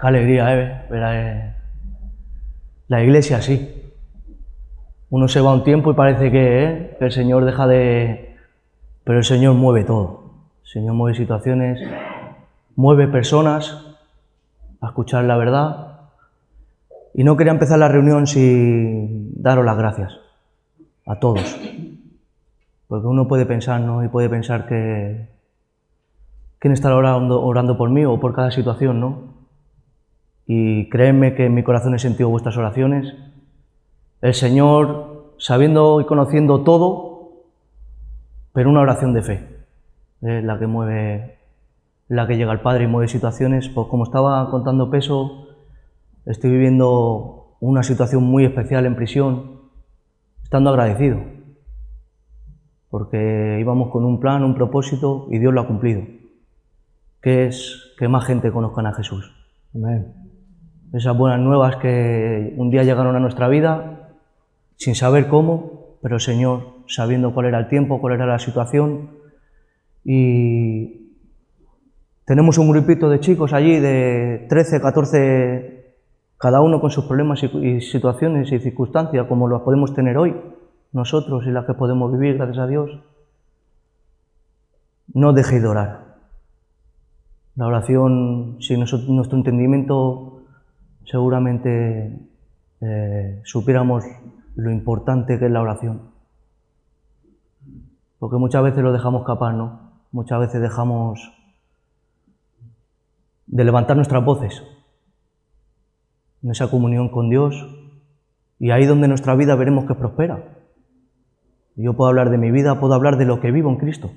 alegría, ver la iglesia así. Uno se va un tiempo y parece que el Señor deja de... Pero el Señor mueve todo. El Señor mueve situaciones, mueve personas a escuchar la verdad. Y no quería empezar la reunión sin daros las gracias a todos. Porque uno puede pensar, ¿no? Y puede pensar que... ¿Quién estará orando por mí o por cada situación, no? Y créanme que en mi corazón he sentido vuestras oraciones. El Señor, sabiendo y conociendo todo, pero una oración de fe, es la que mueve, la que llega al Padre y mueve situaciones. Pues como estaba contando Peso, estoy viviendo una situación muy especial en prisión, estando agradecido, porque íbamos con un plan, un propósito, y Dios lo ha cumplido, que es que más gente conozcan a Jesús. Amén. Esas buenas nuevas que un día llegaron a nuestra vida, sin saber cómo, pero el Señor, sabiendo cuál era el tiempo, cuál era la situación, y tenemos un grupito de chicos allí de 13, 14, cada uno con sus problemas y situaciones y circunstancias, como las podemos tener hoy, nosotros y las que podemos vivir, gracias a Dios. No dejéis de orar. La oración, sin nuestro entendimiento, seguramente supiéramos lo importante que es la oración. Porque muchas veces lo dejamos escapar, ¿no? Muchas veces dejamos de levantar nuestras voces en esa comunión con Dios, y ahí donde nuestra vida veremos que prospera. Yo puedo hablar de mi vida, puedo hablar de lo que vivo en Cristo.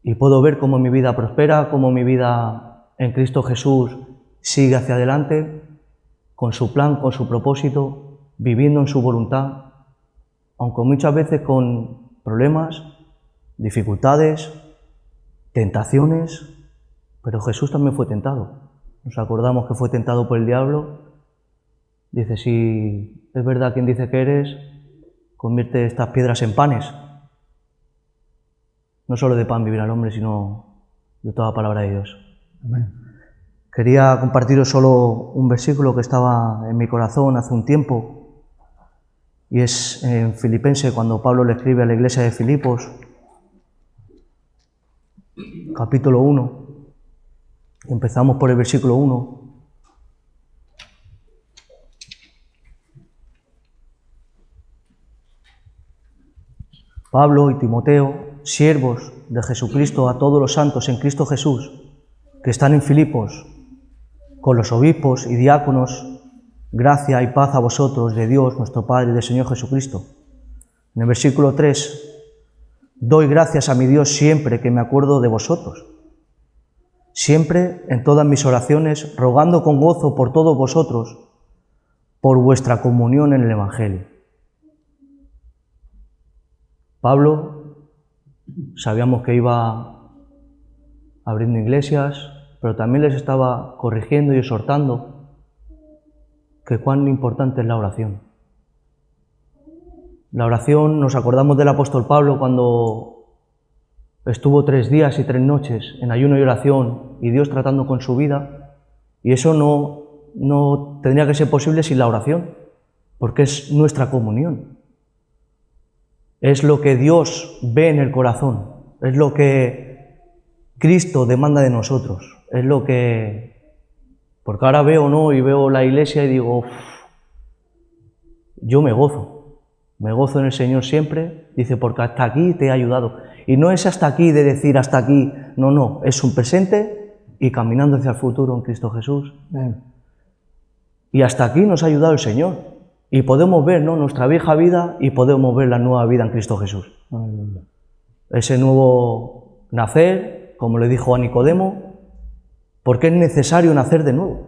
Y puedo ver cómo mi vida prospera, cómo mi vida en Cristo Jesús sigue hacia adelante, con su plan, con su propósito, viviendo en su voluntad, aunque muchas veces con problemas, dificultades, tentaciones, pero Jesús también fue tentado. Nos acordamos que fue tentado por el diablo. Dice, si es verdad quien dice que eres, convierte estas piedras en panes. No solo de pan vivirá el hombre, sino de toda palabra de Dios. Amén. Quería compartiros solo un versículo que estaba en mi corazón hace un tiempo, y es en Filipenses, cuando Pablo le escribe a la iglesia de Filipos, capítulo 1, empezamos por el versículo 1. Pablo y Timoteo, siervos de Jesucristo, a todos los santos en Cristo Jesús, que están en Filipos, con los obispos y diáconos, gracia y paz a vosotros de Dios, nuestro Padre y del Señor Jesucristo. En el versículo 3, doy gracias a mi Dios siempre que me acuerdo de vosotros, siempre en todas mis oraciones, rogando con gozo por todos vosotros, por vuestra comunión en el Evangelio. Pablo, sabíamos que iba abriendo iglesias, pero también les estaba corrigiendo y exhortando que cuán importante es la oración. La oración, nos acordamos del apóstol Pablo cuando estuvo 3 días y 3 noches en ayuno y oración y Dios tratando con su vida, y eso no tendría que ser posible sin la oración, porque es nuestra comunión. Es lo que Dios ve en el corazón, es lo que Cristo demanda de nosotros, es lo que... Porque ahora veo, ¿no? Y veo la iglesia y digo, yo me gozo en el Señor siempre, dice, porque hasta aquí te he ayudado. Y no es hasta aquí de decir hasta aquí, no, es un presente y caminando hacia el futuro en Cristo Jesús. Amén. Y hasta aquí nos ha ayudado el Señor. Y podemos ver, ¿no?, nuestra vieja vida y podemos ver la nueva vida en Cristo Jesús. Aleluya. Ese nuevo nacer, como le dijo a Nicodemo, porque es necesario nacer de nuevo.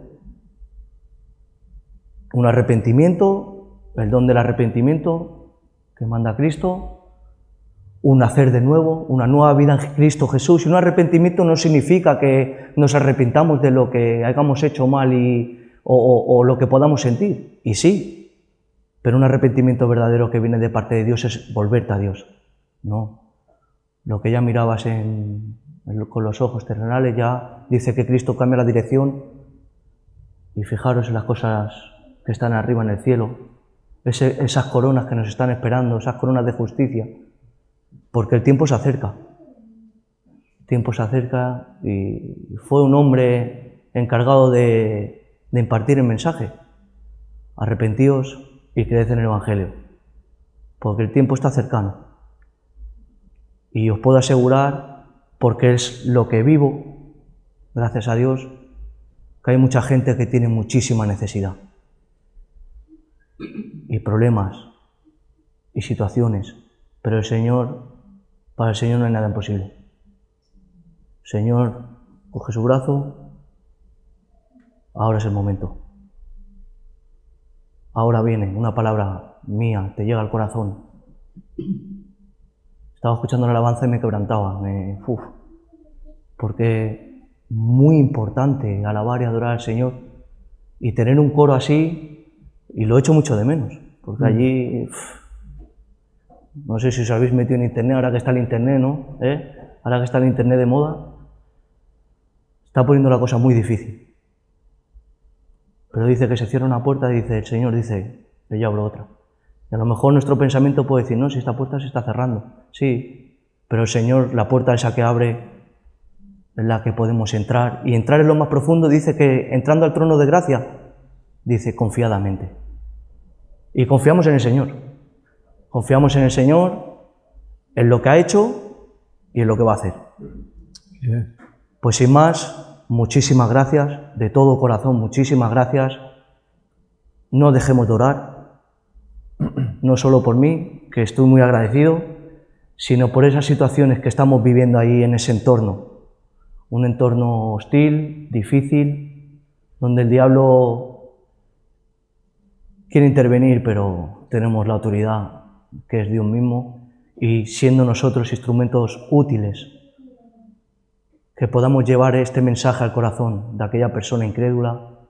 Un arrepentimiento, el don del arrepentimiento que manda Cristo, un nacer de nuevo, una nueva vida en Cristo Jesús. Y un arrepentimiento no significa que nos arrepintamos de lo que hayamos hecho mal o lo que podamos sentir. Y sí, pero un arrepentimiento verdadero que viene de parte de Dios es volverte a Dios. No, lo que ya mirabas con los ojos terrenales, ya dice que Cristo cambia la dirección y fijaros en las cosas que están arriba en el cielo, esas coronas que nos están esperando, esas coronas de justicia, porque el tiempo se acerca. El tiempo se acerca y fue un hombre encargado de impartir el mensaje. Arrepentíos y creed en el Evangelio, porque el tiempo está cercano. Y os puedo asegurar, porque es lo que vivo, gracias a Dios, que hay mucha gente que tiene muchísima necesidad y problemas y situaciones, pero para el Señor no hay nada imposible. El Señor coge su brazo, ahora es el momento. Ahora viene una palabra mía, te llega al corazón. Estaba escuchando la alabanza y me quebrantaba, porque muy importante alabar y adorar al Señor y tener un coro así, y lo echo mucho de menos, porque allí, no sé si os habéis metido en internet, ahora que está el internet, ¿no? Ahora que está el internet de moda, está poniendo la cosa muy difícil. Pero dice que se cierra una puerta y dice, el Señor dice, que yo abro otra. Y a lo mejor nuestro pensamiento puede decir, no, si esta puerta se está cerrando. Sí, pero el Señor, la puerta esa que abre, es la que podemos entrar. Y entrar en lo más profundo, dice que entrando al trono de gracia, dice confiadamente. Y confiamos en el Señor. Confiamos en el Señor, en lo que ha hecho y en lo que va a hacer. Pues sin más, muchísimas gracias, de todo corazón, muchísimas gracias. No dejemos de orar, no solo por mí, que estoy muy agradecido, sino por esas situaciones que estamos viviendo ahí en ese entorno. Un entorno hostil, difícil, donde el diablo quiere intervenir, pero tenemos la autoridad, que es Dios mismo, y siendo nosotros instrumentos útiles, que podamos llevar este mensaje al corazón de aquella persona incrédula,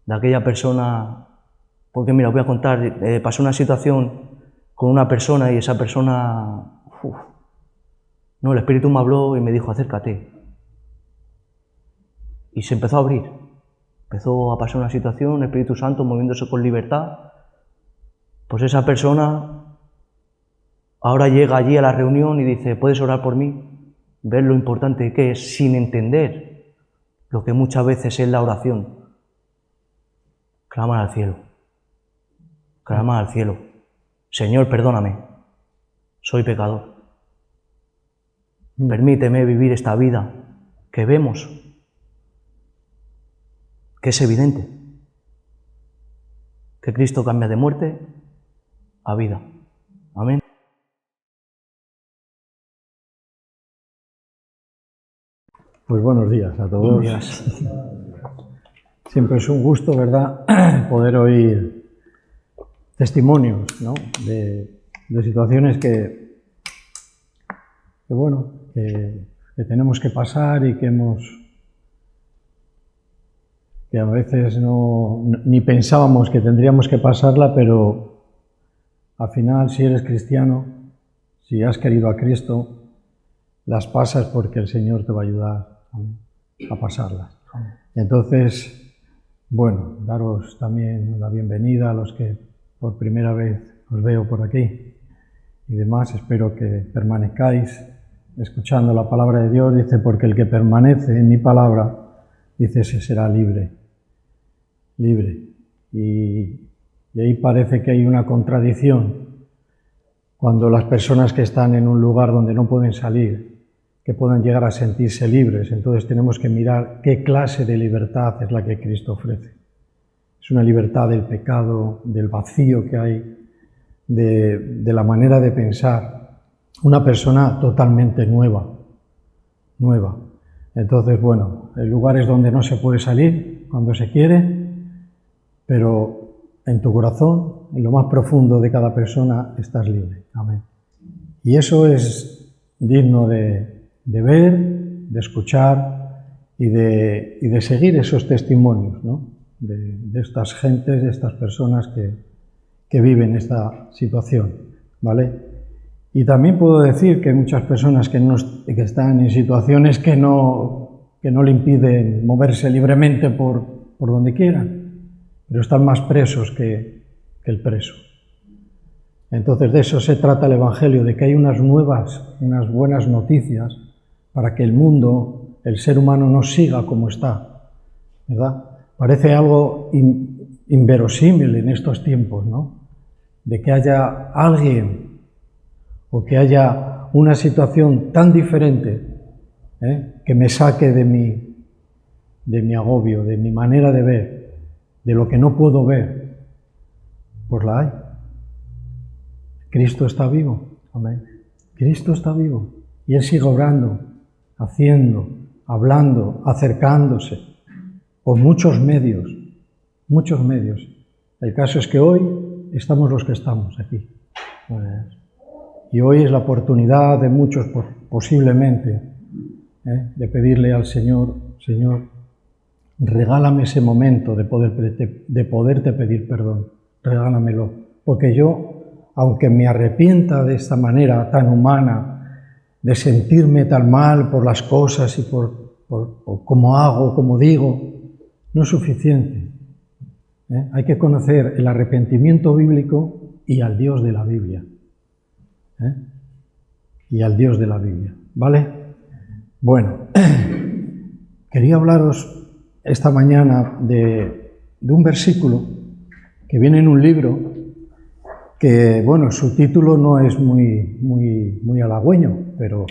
de aquella persona. Porque mira, os voy a contar, pasó una situación con una persona y esa persona, no, el Espíritu me habló y me dijo, acércate. Y se empezó a abrir, empezó a pasar una situación, el Espíritu Santo moviéndose con libertad. Pues esa persona ahora llega allí a la reunión y dice, ¿puedes orar por mí? Ver lo importante que es, sin entender lo que muchas veces es la oración. Clama al cielo. Clama al cielo. Señor, perdóname. Soy pecador. Permíteme vivir esta vida que vemos, que es evidente, que Cristo cambia de muerte a vida. Amén. Pues buenos días a todos. Buenos días. Siempre es un gusto, ¿verdad?, poder oír testimonios, ¿no?, de situaciones que tenemos que pasar y que a veces ni pensábamos que tendríamos que pasarla, pero al final, si eres cristiano, si has querido a Cristo, las pasas porque el Señor te va a ayudar a pasarlas. Entonces, bueno, daros también la bienvenida a los que por primera vez os veo por aquí y demás. Espero que permanezcáis escuchando la palabra de Dios. Dice, porque el que permanece en mi palabra, dice, ese será libre. Y ahí parece que hay una contradicción cuando las personas que están en un lugar donde no pueden salir, que puedan llegar a sentirse libres. Entonces tenemos que mirar qué clase de libertad es la que Cristo ofrece. Es una libertad del pecado, del vacío que hay, de la manera de pensar. Una persona totalmente nueva. Entonces, bueno, hay lugares donde no se puede salir cuando se quiere, pero en tu corazón, en lo más profundo de cada persona, estás libre. Amén. Y eso es digno de ver, de escuchar y de seguir esos testimonios, ¿no?, de estas gentes, de estas personas que viven esta situación, ¿vale? Y también puedo decir que hay muchas personas que están en situaciones que no le impiden moverse libremente por donde quieran. pero están más presos que el preso. Entonces de eso se trata el Evangelio, de que hay unas buenas noticias para que el mundo, el ser humano no siga como está, ¿verdad? Parece algo inverosímil en estos tiempos, ¿no? De que haya alguien o que haya una situación tan diferente que me saque de mi agobio, de mi manera de ver, de lo que no puedo ver. Pues la hay. Cristo está vivo. Amén. Cristo está vivo. Y Él sigue obrando, haciendo, hablando, acercándose, por muchos medios. Muchos medios. El caso es que hoy estamos los que estamos aquí. Y hoy es la oportunidad de muchos, posiblemente, de pedirle al Señor, Señor, regálame ese momento de poderte pedir perdón. Regálamelo. Porque yo, aunque me arrepienta de esta manera tan humana, de sentirme tan mal por las cosas y por cómo hago, como digo, no es suficiente. Hay que conocer el arrepentimiento bíblico y al Dios de la Biblia. Y al Dios de la Biblia, ¿vale? Bueno, quería hablaros esta mañana de un versículo que viene en un libro que, bueno, su título no es muy halagüeño, pero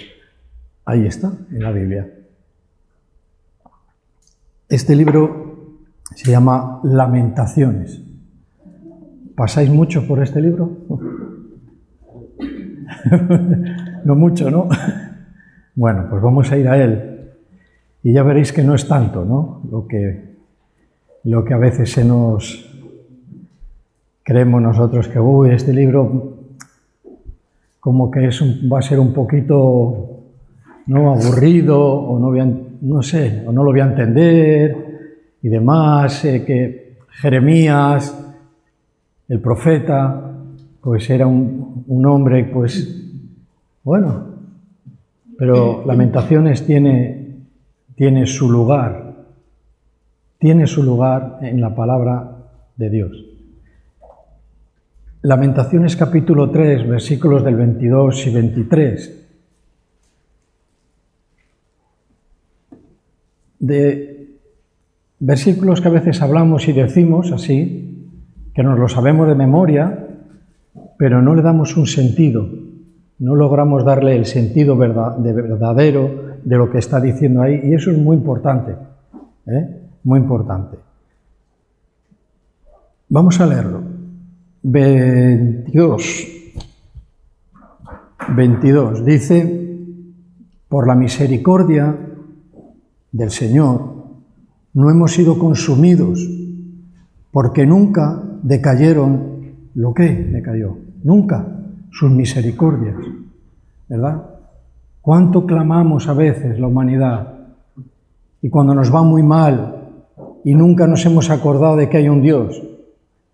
ahí está, en la Biblia. Este libro se llama Lamentaciones. ¿Pasáis mucho por este libro? No mucho, ¿no? Bueno, pues vamos a ir a él. Y ya veréis que no es tanto, ¿no? Lo que a veces creemos nosotros que, este libro como que va a ser un poquito, ¿no?, aburrido, o no lo voy a entender, y demás, que Jeremías, el profeta, pues era un hombre, pues, bueno, pero Lamentaciones tiene su lugar en la palabra de Dios. Lamentaciones capítulo 3, versículos del 22 y 23. De versículos que a veces hablamos y decimos así, que nos lo sabemos de memoria, pero no le damos un sentido, no logramos darle el sentido verdadero de lo que está diciendo ahí, y eso es muy importante, muy importante. Vamos a leerlo. 22 dice: por la misericordia del Señor no hemos sido consumidos, porque nunca decayeron lo que decayó, nunca sus misericordias, ¿verdad? ¿Cuánto clamamos a veces la humanidad? Y cuando nos va muy mal y nunca nos hemos acordado de que hay un Dios,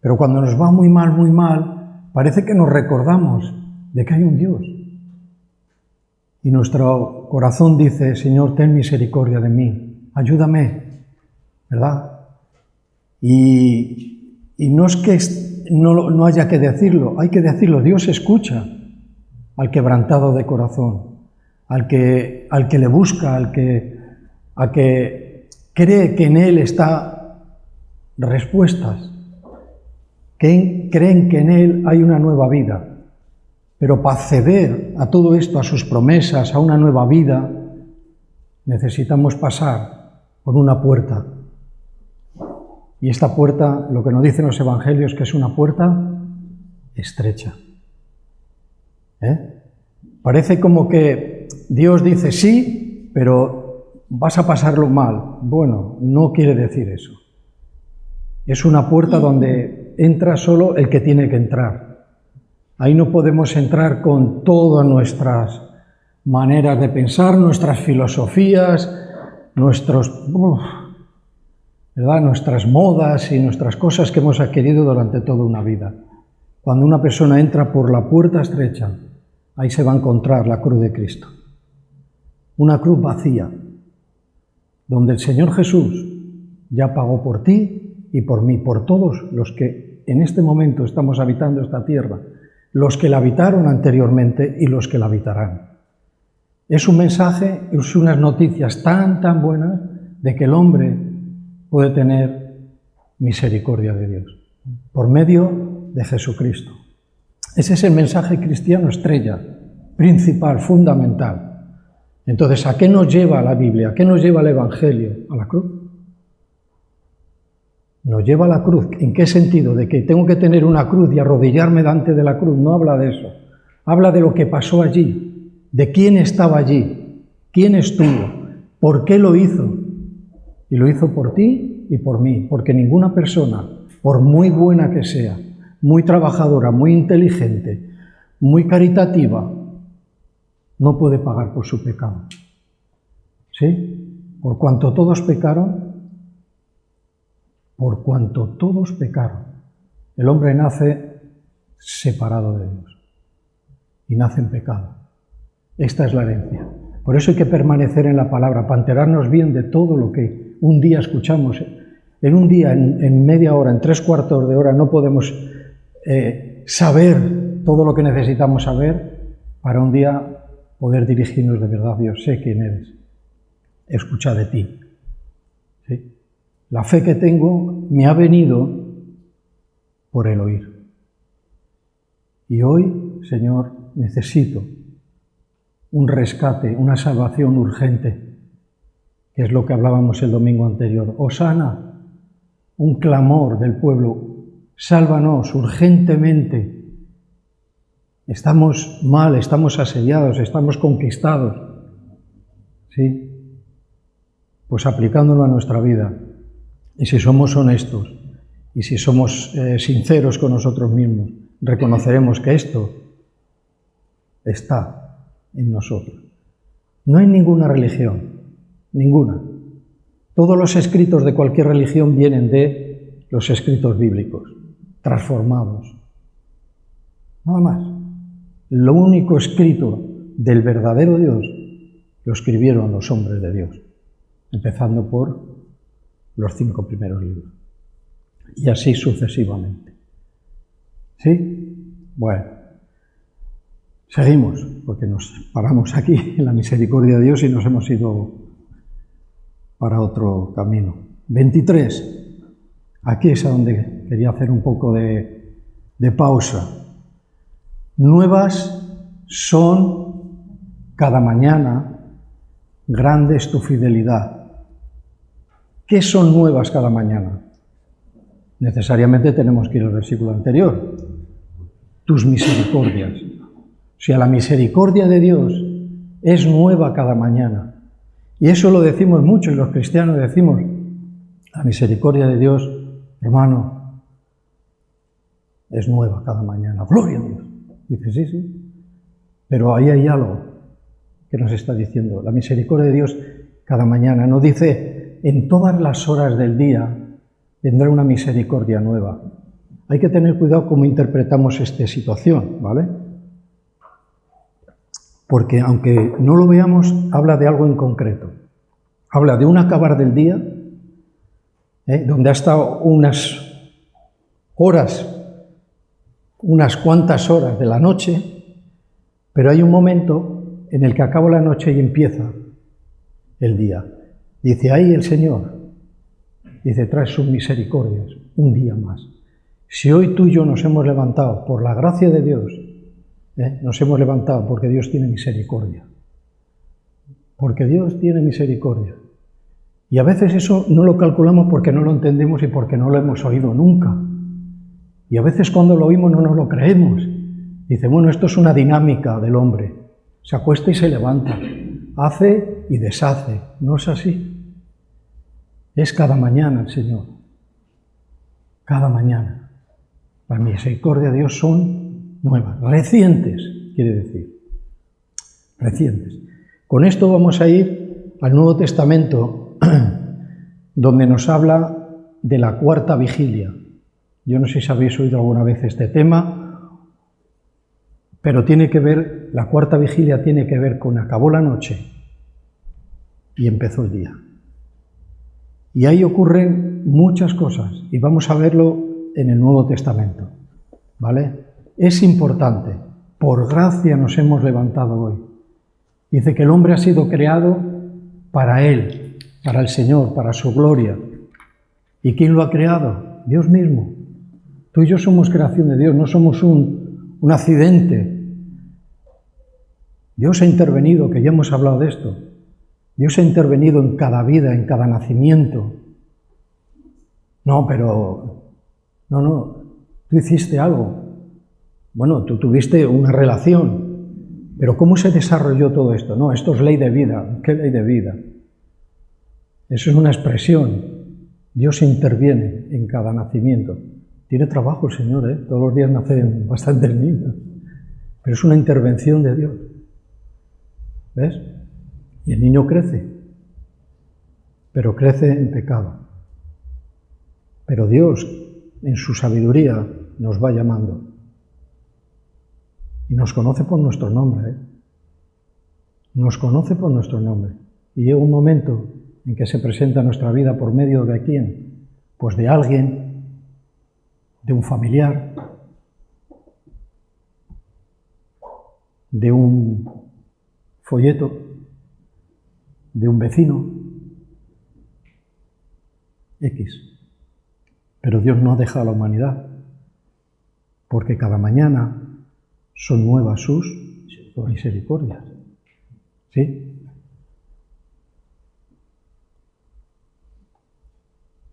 pero cuando nos va muy mal, parece que nos recordamos de que hay un Dios. Y nuestro corazón dice: Señor, ten misericordia de mí, ayúdame, ¿verdad? Y no es que no haya que decirlo, hay que decirlo. Dios escucha al quebrantado de corazón, al que le busca, al que cree que en Él está respuestas, que creen que en Él hay una nueva vida. Pero para acceder a todo esto, a sus promesas, a una nueva vida, necesitamos pasar por una puerta. Y esta puerta, lo que nos dicen los evangelios, que es una puerta estrecha. Parece como que Dios dice sí, pero vas a pasarlo mal. Bueno, no quiere decir eso. Es una puerta donde entra solo el que tiene que entrar. Ahí no podemos entrar con todas nuestras maneras de pensar, nuestras filosofías, nuestras modas y nuestras cosas que hemos adquirido durante toda una vida. Cuando una persona entra por la puerta estrecha, ahí se va a encontrar la cruz de Cristo. Una cruz vacía, donde el Señor Jesús ya pagó por ti y por mí, por todos los que en este momento estamos habitando esta tierra, los que la habitaron anteriormente y los que la habitarán. Es un mensaje, es unas noticias tan buenas de que el hombre puede tener misericordia de Dios por medio de Jesucristo. Ese es el mensaje cristiano estrella, principal, fundamental. Entonces, ¿a qué nos lleva la Biblia? ¿A qué nos lleva el Evangelio? ¿A la cruz? Nos lleva a la cruz. ¿En qué sentido? De que tengo que tener una cruz y arrodillarme delante de la cruz. No habla de eso. Habla de lo que pasó allí, de quién estaba allí, quién estuvo, por qué lo hizo. Y lo hizo por ti y por mí, porque ninguna persona, por muy buena que sea, muy trabajadora, muy inteligente, muy caritativa, no puede pagar por su pecado. ¿Sí? Por cuanto todos pecaron, el hombre nace separado de Dios y nace en pecado. Esta es la herencia. Por eso hay que permanecer en la palabra, para enterarnos bien de todo lo que un día escuchamos. En un día, en media hora, en 3/4 de hora, no podemos saber todo lo que necesitamos saber para un día poder dirigirnos de verdad. Dios, sé quién eres, escucha de ti. ¿Sí? La fe que tengo me ha venido por el oír. Y hoy, Señor, necesito un rescate, una salvación urgente, que es lo que hablábamos el domingo anterior. Hosana, un clamor del pueblo, sálvanos urgentemente. Estamos mal, estamos asediados, estamos conquistados. ¿Sí? Pues aplicándolo a nuestra vida. Y si somos honestos, y si somos sinceros con nosotros mismos, reconoceremos que esto está en nosotros. No hay ninguna religión, ninguna. Todos los escritos de cualquier religión vienen de los escritos bíblicos, transformados. Nada más. Lo único escrito del verdadero Dios lo escribieron los hombres de Dios, empezando por los 5 primeros libros. Y así sucesivamente. ¿Sí? Bueno. Seguimos, porque nos paramos aquí en la misericordia de Dios y nos hemos ido para otro camino. 23. Aquí es a donde quería hacer un poco de pausa. Nuevas son cada mañana, grande es tu fidelidad. ¿Qué son nuevas cada mañana? Necesariamente tenemos que ir al versículo anterior. Tus misericordias. O sea, la misericordia de Dios es nueva cada mañana. Y eso lo decimos mucho, y los cristianos decimos, la misericordia de Dios, hermano, es nueva cada mañana. ¡Gloria a Dios! Dice, sí. Pero ahí hay algo que nos está diciendo. La misericordia de Dios cada mañana. No dice, en todas las horas del día vendrá una misericordia nueva. Hay que tener cuidado cómo interpretamos esta situación, ¿vale? Porque aunque no lo veamos, habla de algo en concreto. Habla de un acabar del día, donde ha estado unas horas, unas cuantas horas de la noche, pero hay un momento en el que acaba la noche y empieza el día. Dice, ahí el Señor, dice, trae sus misericordias, un día más. Si hoy tú y yo nos hemos levantado por la gracia de Dios, nos hemos levantado porque Dios tiene misericordia. Porque Dios tiene misericordia. Y a veces eso no lo calculamos porque no lo entendemos y porque no lo hemos oído nunca. Y a veces cuando lo oímos no nos lo creemos. Dice, bueno, esto es una dinámica del hombre. Se acuesta y se levanta. Hace y deshace. No es así. Es cada mañana el Señor. Cada mañana. La misericordia de Dios son nuevas, recientes, quiere decir. Recientes. Con esto vamos a ir al Nuevo Testamento, donde nos habla de la cuarta vigilia. Yo no sé si habéis oído alguna vez este tema, pero tiene que ver, la cuarta vigilia tiene que ver con acabó la noche y empezó el día. Y ahí ocurren muchas cosas y vamos a verlo en el Nuevo Testamento, ¿vale? Es importante, por gracia nos hemos levantado hoy. Dice que el hombre ha sido creado para Él, para el Señor, para su gloria. ¿Y quién lo ha creado? Dios mismo. Tú y yo somos creación de Dios, no somos un accidente. Dios ha intervenido, que ya hemos hablado de esto. Dios ha intervenido en cada vida, en cada nacimiento. No, tú hiciste algo. Bueno, tú tuviste una relación, pero ¿cómo se desarrolló todo esto? No, esto es ley de vida. ¿Qué ley de vida? Eso es una expresión. Dios interviene en cada nacimiento. Tiene trabajo el Señor, ¿eh? Todos los días nacen bastantes niños, pero es una intervención de Dios. ¿Ves? Y el niño crece, pero crece en pecado. Pero Dios, en su sabiduría, nos va llamando. Y nos conoce por nuestro nombre, ¿eh? Nos conoce por nuestro nombre. Y llega un momento en que se presenta nuestra vida por medio de quién, pues de alguien, de un familiar, de un folleto, de un vecino, X. Pero Dios no deja a la humanidad, porque cada mañana son nuevas sus misericordias. ¿Sí?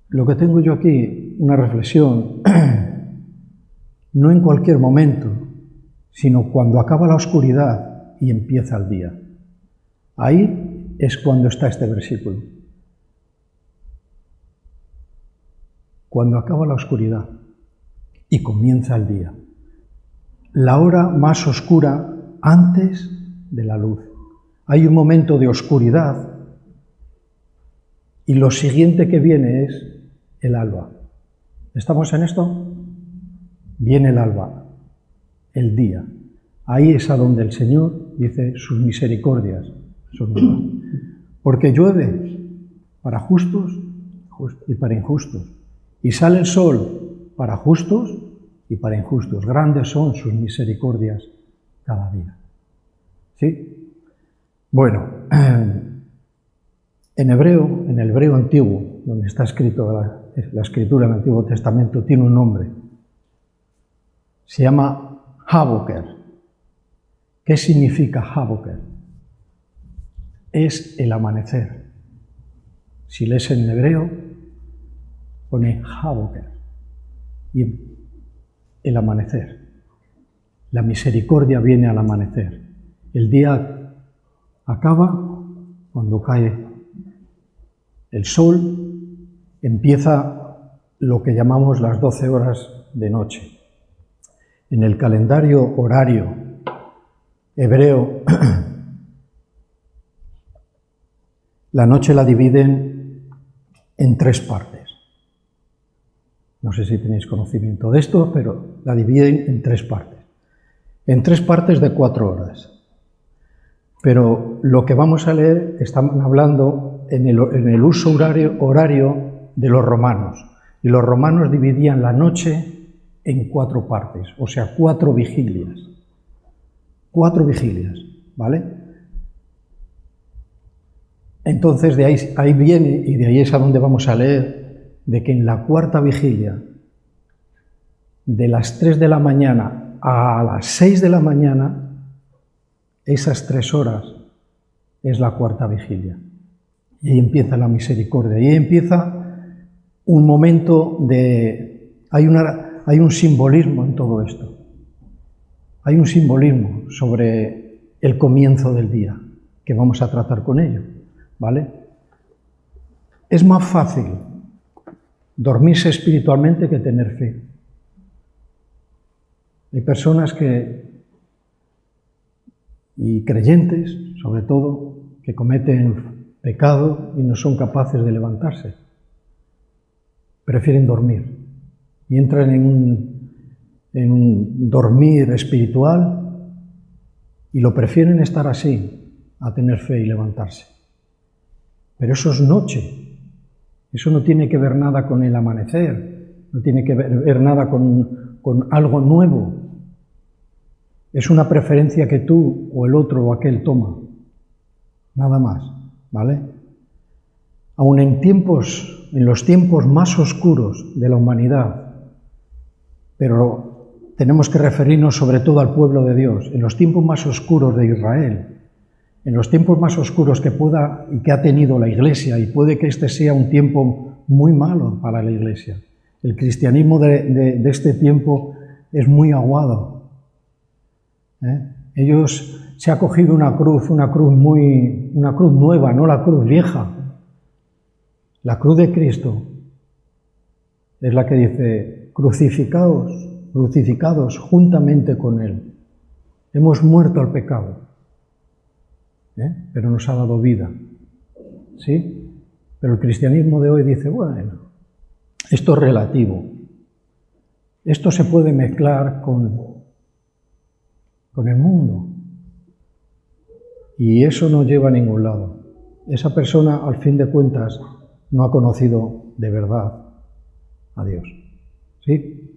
Lo que tengo yo aquí, una reflexión, no en cualquier momento, sino cuando acaba la oscuridad y empieza el día. Ahí es cuando está este versículo. Cuando acaba la oscuridad y comienza el día. La hora más oscura antes de la luz. Hay un momento de oscuridad y lo siguiente que viene es el alba. ¿Estamos en esto? Viene el alba, el día. Ahí es a donde el Señor dice sus misericordias son nuevas. Porque llueve para justos y para injustos. Y sale el sol para justos y para injustos. Grandes son sus misericordias cada día. ¿Sí? Bueno, en el hebreo antiguo, donde está escrito la escritura del Antiguo Testamento, tiene un nombre. Se llama Haboker. ¿Qué significa Haboker? Es el amanecer. Si lees en hebreo, pone Haboker. Y el amanecer. La misericordia viene al amanecer. El día acaba cuando cae el sol, empieza lo que llamamos las 12 horas de noche. En el calendario horario hebreo, la noche la dividen en 3 partes. No sé si tenéis conocimiento de esto, pero la dividen en 3 partes. En 3 partes de 4 horas. Pero lo que vamos a leer, estamos hablando en el uso horario de los romanos. Y los romanos dividían la noche en 4 partes, o sea, 4 vigilias. 4 vigilias, ¿vale? Entonces de ahí viene, y de ahí es a donde vamos a leer, de que en la 4ª vigilia, de las 3 de la mañana a las 6 de la mañana, esas 3 horas es la 4ª vigilia. Y ahí empieza la misericordia. Y ahí empieza un momento de... Hay un simbolismo en todo esto. Hay un simbolismo sobre el comienzo del día, que vamos a tratar con ello, ¿vale? Es más fácil dormirse espiritualmente que tener fe. Hay personas y creyentes, sobre todo, que cometen pecado y no son capaces de levantarse. Prefieren dormir y entran en un dormir espiritual y lo prefieren estar así a tener fe y levantarse. Pero eso es noche. Eso no tiene que ver nada con el amanecer, no tiene que ver nada con algo nuevo. Es una preferencia que tú o el otro o aquel toma, nada más, ¿vale? Aun en los tiempos más oscuros de la humanidad, pero tenemos que referirnos sobre todo al pueblo de Dios, en los tiempos más oscuros de Israel, en los tiempos más oscuros que pueda y que ha tenido la Iglesia, y puede que este sea un tiempo muy malo para la Iglesia. El cristianismo de este tiempo es muy aguado. Ellos se ha cogido una cruz nueva, no la cruz vieja. La cruz de Cristo es la que dice, crucificados juntamente con Él. Hemos muerto al pecado, pero nos ha dado vida. ¿Sí? Pero el cristianismo de hoy dice, bueno, esto es relativo. Esto se puede mezclar con el mundo. Y eso no lleva a ningún lado. Esa persona, al fin de cuentas, no ha conocido de verdad a Dios. ¿Sí?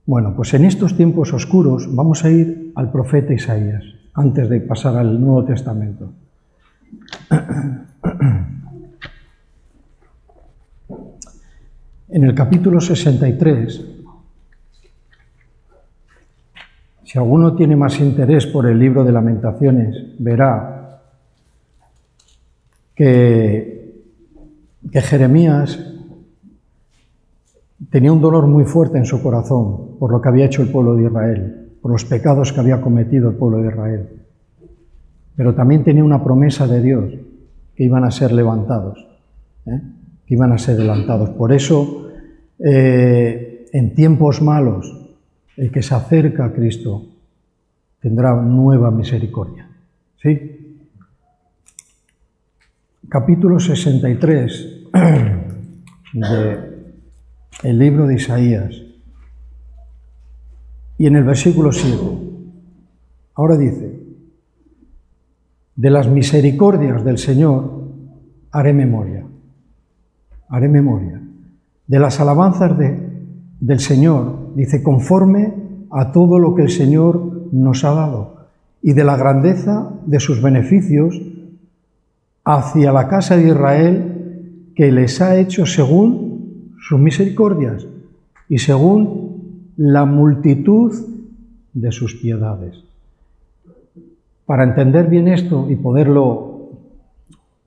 Bueno, pues en estos tiempos oscuros vamos a ir al profeta Isaías, antes de pasar al Nuevo Testamento. En el capítulo 63, si alguno tiene más interés por el libro de Lamentaciones, verá que Jeremías tenía un dolor muy fuerte en su corazón por lo que había hecho el pueblo de Israel, por los pecados que había cometido el pueblo de Israel. Pero también tenía una promesa de Dios, que iban a ser levantados, que iban a ser levantados. Por eso, en tiempos malos, el que se acerca a Cristo tendrá nueva misericordia. ¿Sí? Capítulo 63 del libro de Isaías. Y en el versículo 7, ahora dice, de las misericordias del Señor haré memoria. Haré memoria. De las alabanzas del Señor, dice, conforme a todo lo que el Señor nos ha dado, y de la grandeza de sus beneficios hacia la casa de Israel, que les ha hecho según sus misericordias y según la multitud de sus piedades. Para entender bien esto y poderlo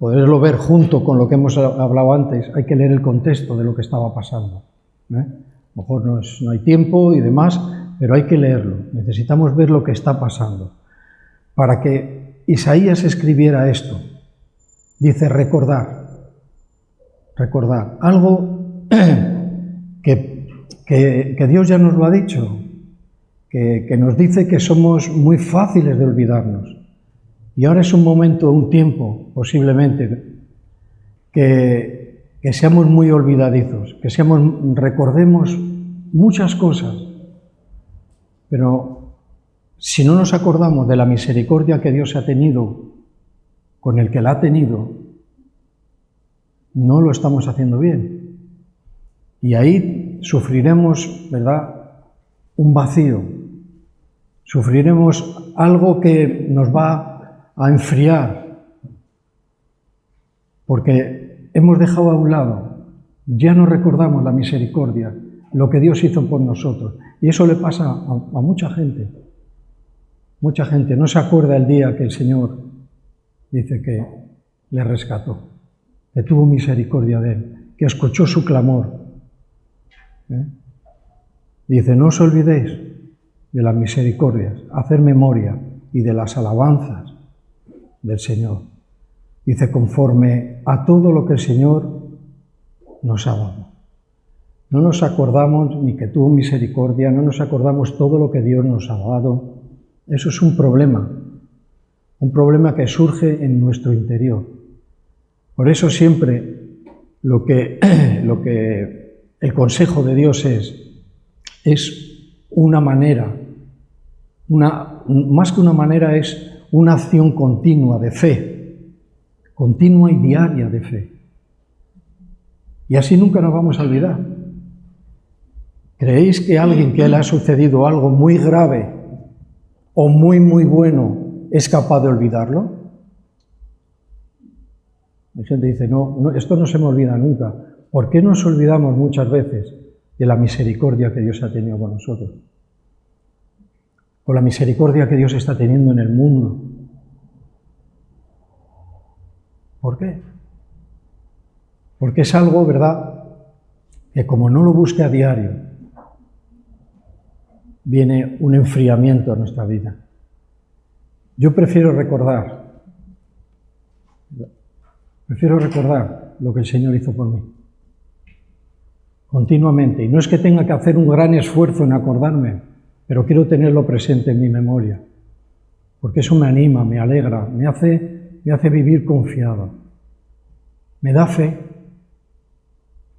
ver junto con lo que hemos hablado antes, hay que leer el contexto de lo que estaba pasando. A lo mejor no hay tiempo y demás, pero hay que leerlo. Necesitamos ver lo que está pasando. Para que Isaías escribiera esto, dice recordar. Algo que Dios ya nos lo ha dicho, que nos dice que somos muy fáciles de olvidarnos. Y ahora es un momento, un tiempo, posiblemente, que seamos muy olvidadizos, recordemos muchas cosas, pero si no nos acordamos de la misericordia que Dios ha tenido con el que la ha tenido, no lo estamos haciendo bien. Y ahí sufriremos, ¿verdad?, un vacío. Sufriremos algo que nos va a enfriar, porque hemos dejado a un lado, ya no recordamos la misericordia, lo que Dios hizo por nosotros. Y eso le pasa a mucha gente. Mucha gente no se acuerda el día que el Señor dice que le rescató, que tuvo misericordia de él, que escuchó su clamor. Dice, no os olvidéis de las misericordias, hacer memoria y de las alabanzas del Señor. Dice, conforme a todo lo que el Señor nos ha dado. No nos acordamos ni que tuvo misericordia, no nos acordamos todo lo que Dios nos ha dado. Eso es un problema que surge en nuestro interior. Por eso siempre lo que el consejo de Dios es una manera, más que una manera, es una acción continua de fe, continua y diaria de fe. Y así nunca nos vamos a olvidar. ¿Creéis que alguien que le ha sucedido algo muy grave o muy, muy bueno es capaz de olvidarlo? La gente dice, no, esto no se me olvida nunca. ¿Por qué nos olvidamos muchas veces de la misericordia que Dios ha tenido con nosotros? Con la misericordia que Dios está teniendo en el mundo. ¿Por qué? Porque es algo, ¿verdad?, que como no lo busque a diario, viene un enfriamiento a nuestra vida. Yo prefiero recordar lo que el Señor hizo por mí. Continuamente. Y no es que tenga que hacer un gran esfuerzo en acordarme, pero quiero tenerlo presente en mi memoria. Porque eso me anima, me alegra, me hace vivir confiado. Me da fe,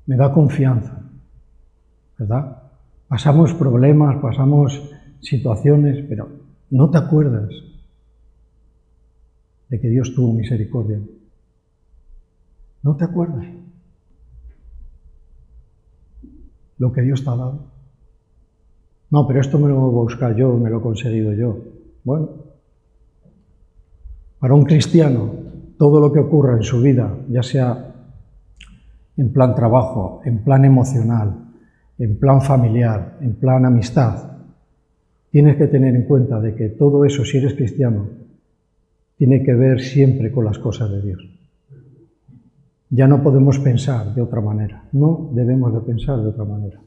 me da confianza, ¿verdad? Pasamos problemas, pasamos situaciones, pero no te acuerdas de que Dios tuvo misericordia. No te acuerdas lo que Dios te ha dado. No, pero esto me lo voy a buscar yo, me lo he conseguido yo. Bueno, para un cristiano, todo lo que ocurra en su vida, ya sea en plan trabajo, en plan emocional, en plan familiar, en plan amistad, tienes que tener en cuenta de que todo eso, si eres cristiano, tiene que ver siempre con las cosas de Dios. Ya no podemos pensar de otra manera, no debemos de pensar de otra manera.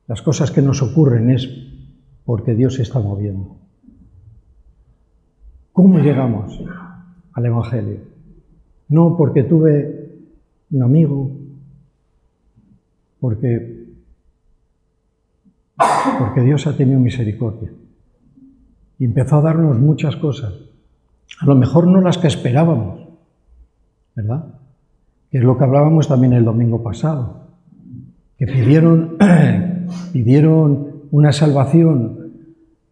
Las cosas que nos ocurren es porque Dios se está moviendo. ¿Cómo llegamos al Evangelio? No porque tuve un amigo, porque Dios ha tenido misericordia y empezó a darnos muchas cosas, a lo mejor no las que esperábamos, ¿verdad? Que es lo que hablábamos también el domingo pasado, que pidieron una salvación,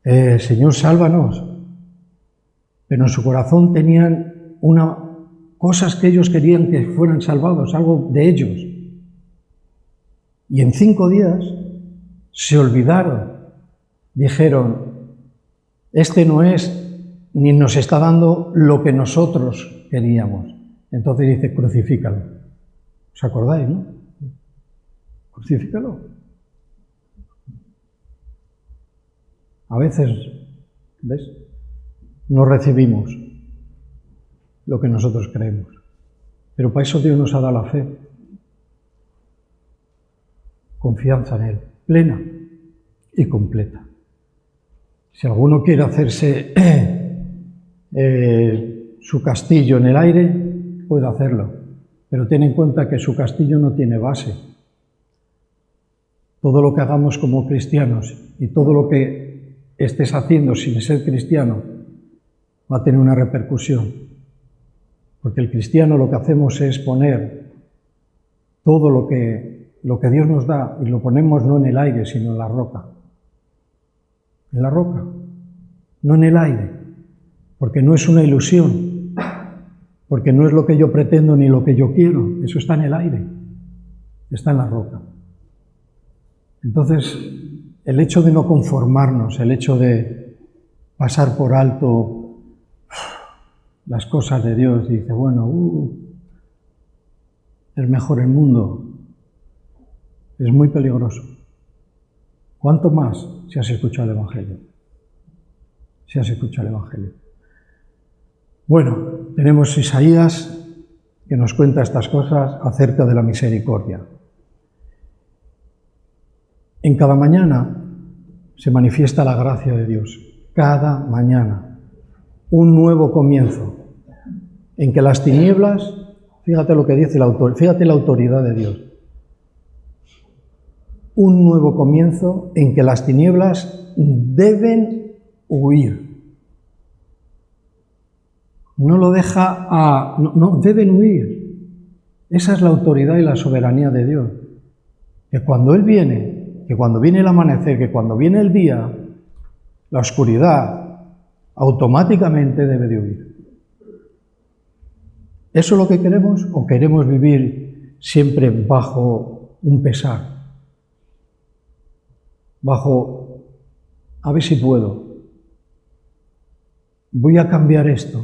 Señor, sálvanos, pero en su corazón tenían cosas que ellos querían que fueran salvados, algo de ellos. Y en 5 días se olvidaron, dijeron, este no es, ni nos está dando lo que nosotros queríamos. Entonces dice, crucifícalo. ¿Os acordáis, no? Crucifícalo. A veces, ¿ves?, no recibimos lo que nosotros creemos. Pero para eso Dios nos ha dado la fe. Confianza en Él, plena y completa. Si alguno quiere hacerse su castillo en el aire, puede hacerlo. Pero ten en cuenta que su castillo no tiene base. Todo lo que hagamos como cristianos y todo lo que estés haciendo sin ser cristiano va a tener una repercusión. Porque el cristiano lo que hacemos es poner todo lo que Dios nos da y lo ponemos no en el aire, sino en la roca. En la roca, no en el aire, porque no es una ilusión, porque no es lo que yo pretendo ni lo que yo quiero, eso está en el aire, está en la roca. Entonces, el hecho de no conformarnos, el hecho de pasar por alto las cosas de Dios, dice, bueno, es mejor el mundo, es muy peligroso. ¿Cuánto más si has escuchado el Evangelio? Si has escuchado el Evangelio. Bueno, tenemos Isaías que nos cuenta estas cosas acerca de la misericordia. En cada mañana se manifiesta la gracia de Dios. Cada mañana. Un nuevo comienzo. En que las tinieblas, fíjate lo que dice fíjate la autoridad de Dios. Un nuevo comienzo en que las tinieblas deben huir. No lo deja no, deben huir. Esa es la autoridad y la soberanía de Dios. Que cuando Él viene, que cuando viene el amanecer, que cuando viene el día, la oscuridad automáticamente debe de huir. ¿Eso es lo que queremos o queremos vivir siempre bajo un pesar, bajo, a ver si puedo, voy a cambiar esto.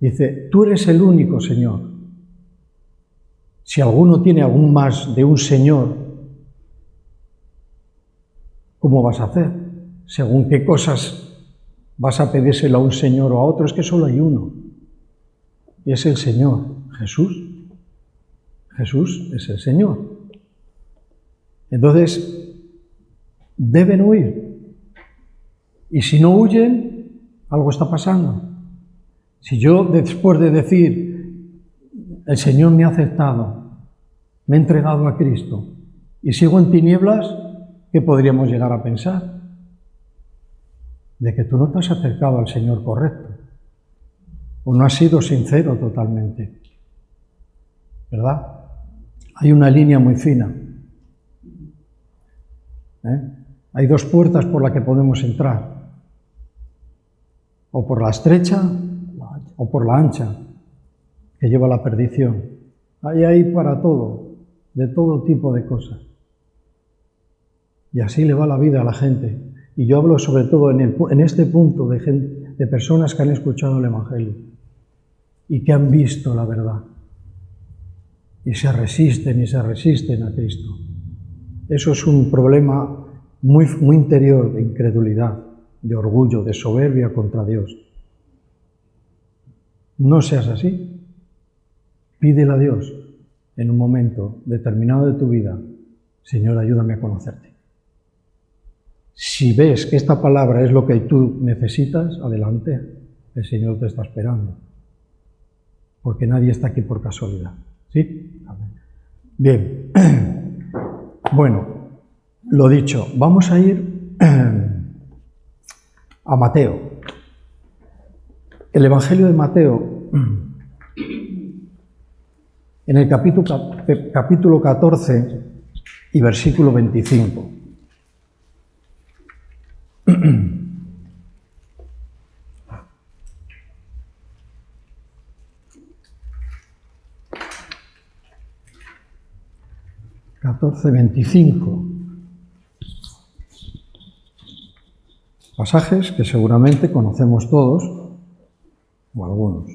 Dice, tú eres el único Señor. Si alguno tiene aún más de un Señor, ¿cómo vas a hacer? Según qué cosas vas a pedírselo a un Señor o a otro, es que solo hay uno. Y es el Señor, Jesús. Jesús es el Señor. Entonces, deben huir. Y si no huyen, algo está pasando. Si yo, después de decir, el Señor me ha aceptado, me he entregado a Cristo, y sigo en tinieblas, ¿qué podríamos llegar a pensar? De que tú no te has acercado al Señor correcto, o no has sido sincero totalmente, ¿verdad? Hay una línea muy fina. Hay dos puertas por las que podemos entrar, o por la estrecha o por la ancha, que lleva a la perdición. Hay ahí para todo, de todo tipo de cosas. Y así le va la vida a la gente. Y yo hablo sobre todo en este punto de personas que han escuchado el Evangelio y que han visto la verdad. Y se resisten a Cristo. Eso es un problema muy, muy interior de incredulidad, de orgullo, de soberbia contra Dios. No seas así. Pídele a Dios en un momento determinado de tu vida, Señor, ayúdame a conocerte. Si ves que esta palabra es lo que tú necesitas, adelante, el Señor te está esperando. Porque nadie está aquí por casualidad. ¿Sí? Bien. Bueno, lo dicho, vamos a ir a Mateo. El Evangelio de Mateo, en el capítulo 14 y versículo 25. Pasajes que seguramente conocemos todos, o algunos.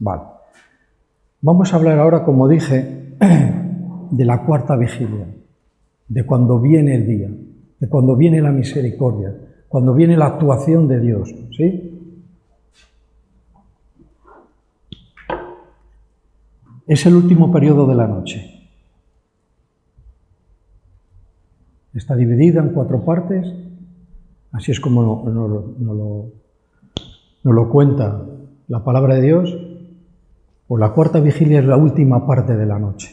Vale. Vamos a hablar ahora, como dije, de la cuarta vigilia, de cuando viene el día, de cuando viene la misericordia, cuando viene la actuación de Dios, ¿sí? Es el último periodo de la noche. Está dividida en 4 partes, así es como nos lo cuenta la palabra de Dios. Pues la cuarta vigilia es la última parte de la noche,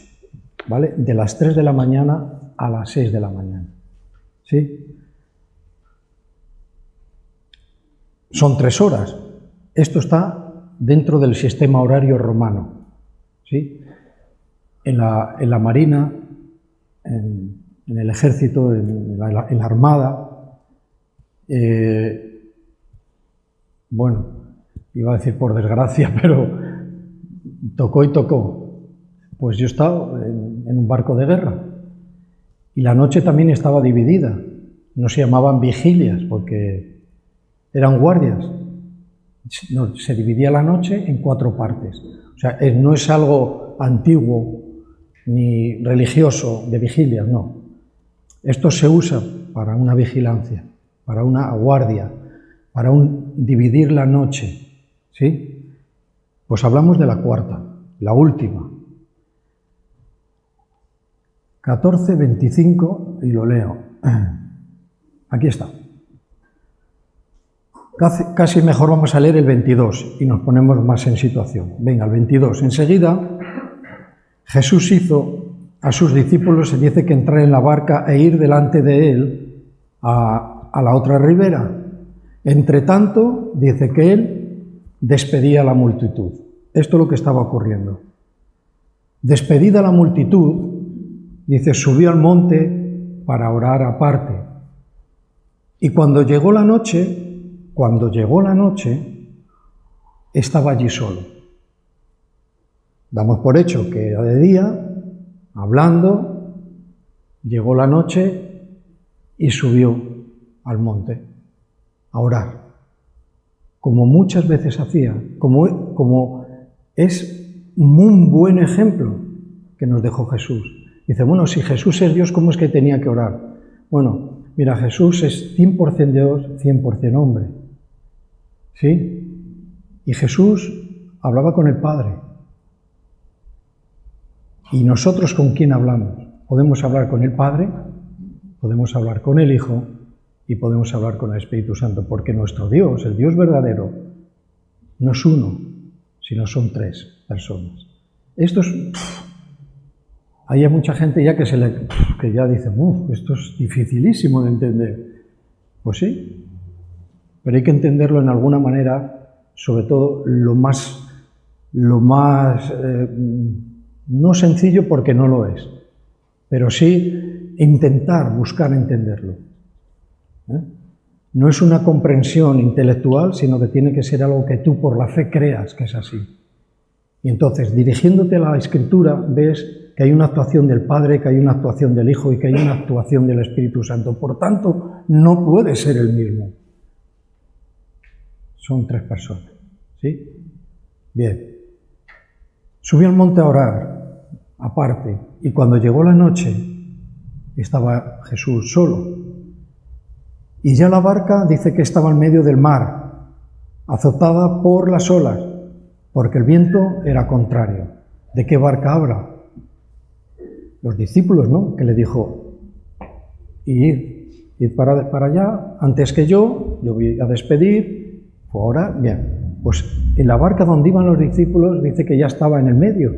¿vale? De las 3 de la mañana a las 6 de la mañana, ¿sí? Son 3 horas. Esto está dentro del sistema horario romano, ¿sí? En la marina, en el ejército, en la armada, bueno, iba a decir por desgracia, pero tocó y tocó. Pues yo estaba en un barco de guerra y la noche también estaba dividida. No se llamaban vigilias porque eran guardias. No, se dividía la noche en 4 partes. O sea, no es algo antiguo ni religioso de vigilias, no. Esto se usa para una vigilancia, para una guardia, para dividir la noche, ¿sí? Pues hablamos de la cuarta, la última. 14:25, y lo leo. Aquí está. Casi mejor vamos a leer el 22 y nos ponemos más en situación. Venga, el 22. Enseguida, Jesús hizo a sus discípulos, se dice que entrar en la barca e ir delante de él a la otra ribera. Entre tanto, dice que él despedía a la multitud. Esto es lo que estaba ocurriendo. Despedida la multitud, dice, subió al monte para orar aparte. Y cuando llegó la noche, estaba allí solo. Damos por hecho que era de día, hablando, llegó la noche y subió al monte a orar, como muchas veces hacía, como es un buen ejemplo que nos dejó Jesús. Dice, bueno, si Jesús es Dios, ¿cómo es que tenía que orar? Bueno, mira, Jesús es 100% Dios, 100% hombre, ¿sí? Y Jesús hablaba con el Padre. ¿Y nosotros con quién hablamos? Podemos hablar con el Padre, podemos hablar con el Hijo y podemos hablar con el Espíritu Santo, porque nuestro Dios, el Dios verdadero, no es uno, sino son 3 personas. Esto es... Hay mucha gente ya que ya dice, esto es dificilísimo de entender. Pues sí, pero hay que entenderlo en alguna manera, sobre todo lo más no sencillo porque no lo es, pero sí intentar buscar entenderlo. No es una comprensión intelectual, sino que tiene que ser algo que tú por la fe creas que es así. Y entonces, dirigiéndote a la Escritura, ves que hay una actuación del Padre, que hay una actuación del Hijo y que hay una actuación del Espíritu Santo. Por tanto, no puede ser el mismo. Son 3 personas, ¿sí? Bien. Subió al monte a orar, aparte, y cuando llegó la noche, estaba Jesús solo. Y ya la barca dice que estaba en medio del mar, azotada por las olas, porque el viento era contrario. ¿De qué barca habla? Los discípulos, ¿no? Que le dijo, ir para allá, antes que yo voy a despedir, pues ahora, bien. Pues en la barca donde iban los discípulos dice que ya estaba en el medio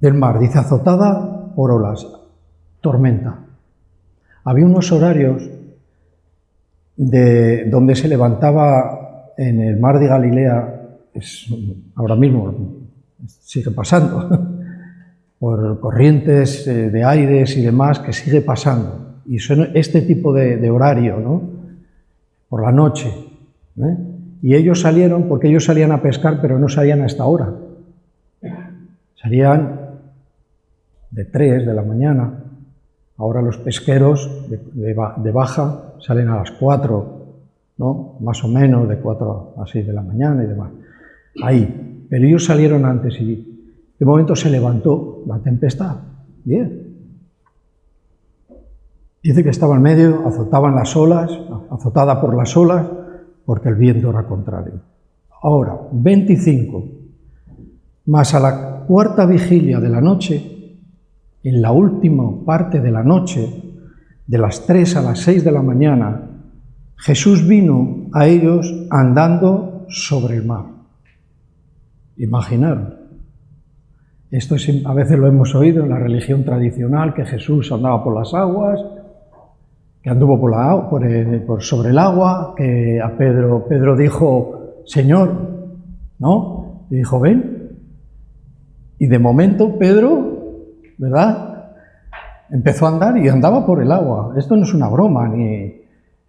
del mar, dice azotada por olas, tormenta. Había unos horarios donde se levantaba en el mar de Galilea, ahora mismo sigue pasando, por corrientes de aires y demás, que sigue pasando. Y son este tipo de horario, ¿no? Por la noche. Y ellos salieron, porque ellos salían a pescar, pero no salían a esta hora. Salían de 3 de la mañana. Ahora los pesqueros de baja salen a las 4, ¿no? Más o menos, de 4 a 6 de la mañana y demás. Ahí. Pero ellos salieron antes y de momento se levantó la tempestad. Bien. Dice que estaba en medio, azotada por las olas, porque el viento era contrario. Ahora, 25. Más a la 4ª vigilia de la noche, en la última parte de la noche, de las 3 a las 6 de la mañana, Jesús vino a ellos andando sobre el mar. Imaginaros. Esto a veces lo hemos oído en la religión tradicional, que Jesús andaba por las aguas, que anduvo sobre el agua, que a Pedro dijo, Señor, ¿no? Y dijo, ven. Y de momento Pedro, ¿verdad?, empezó a andar y andaba por el agua. Esto no es una broma,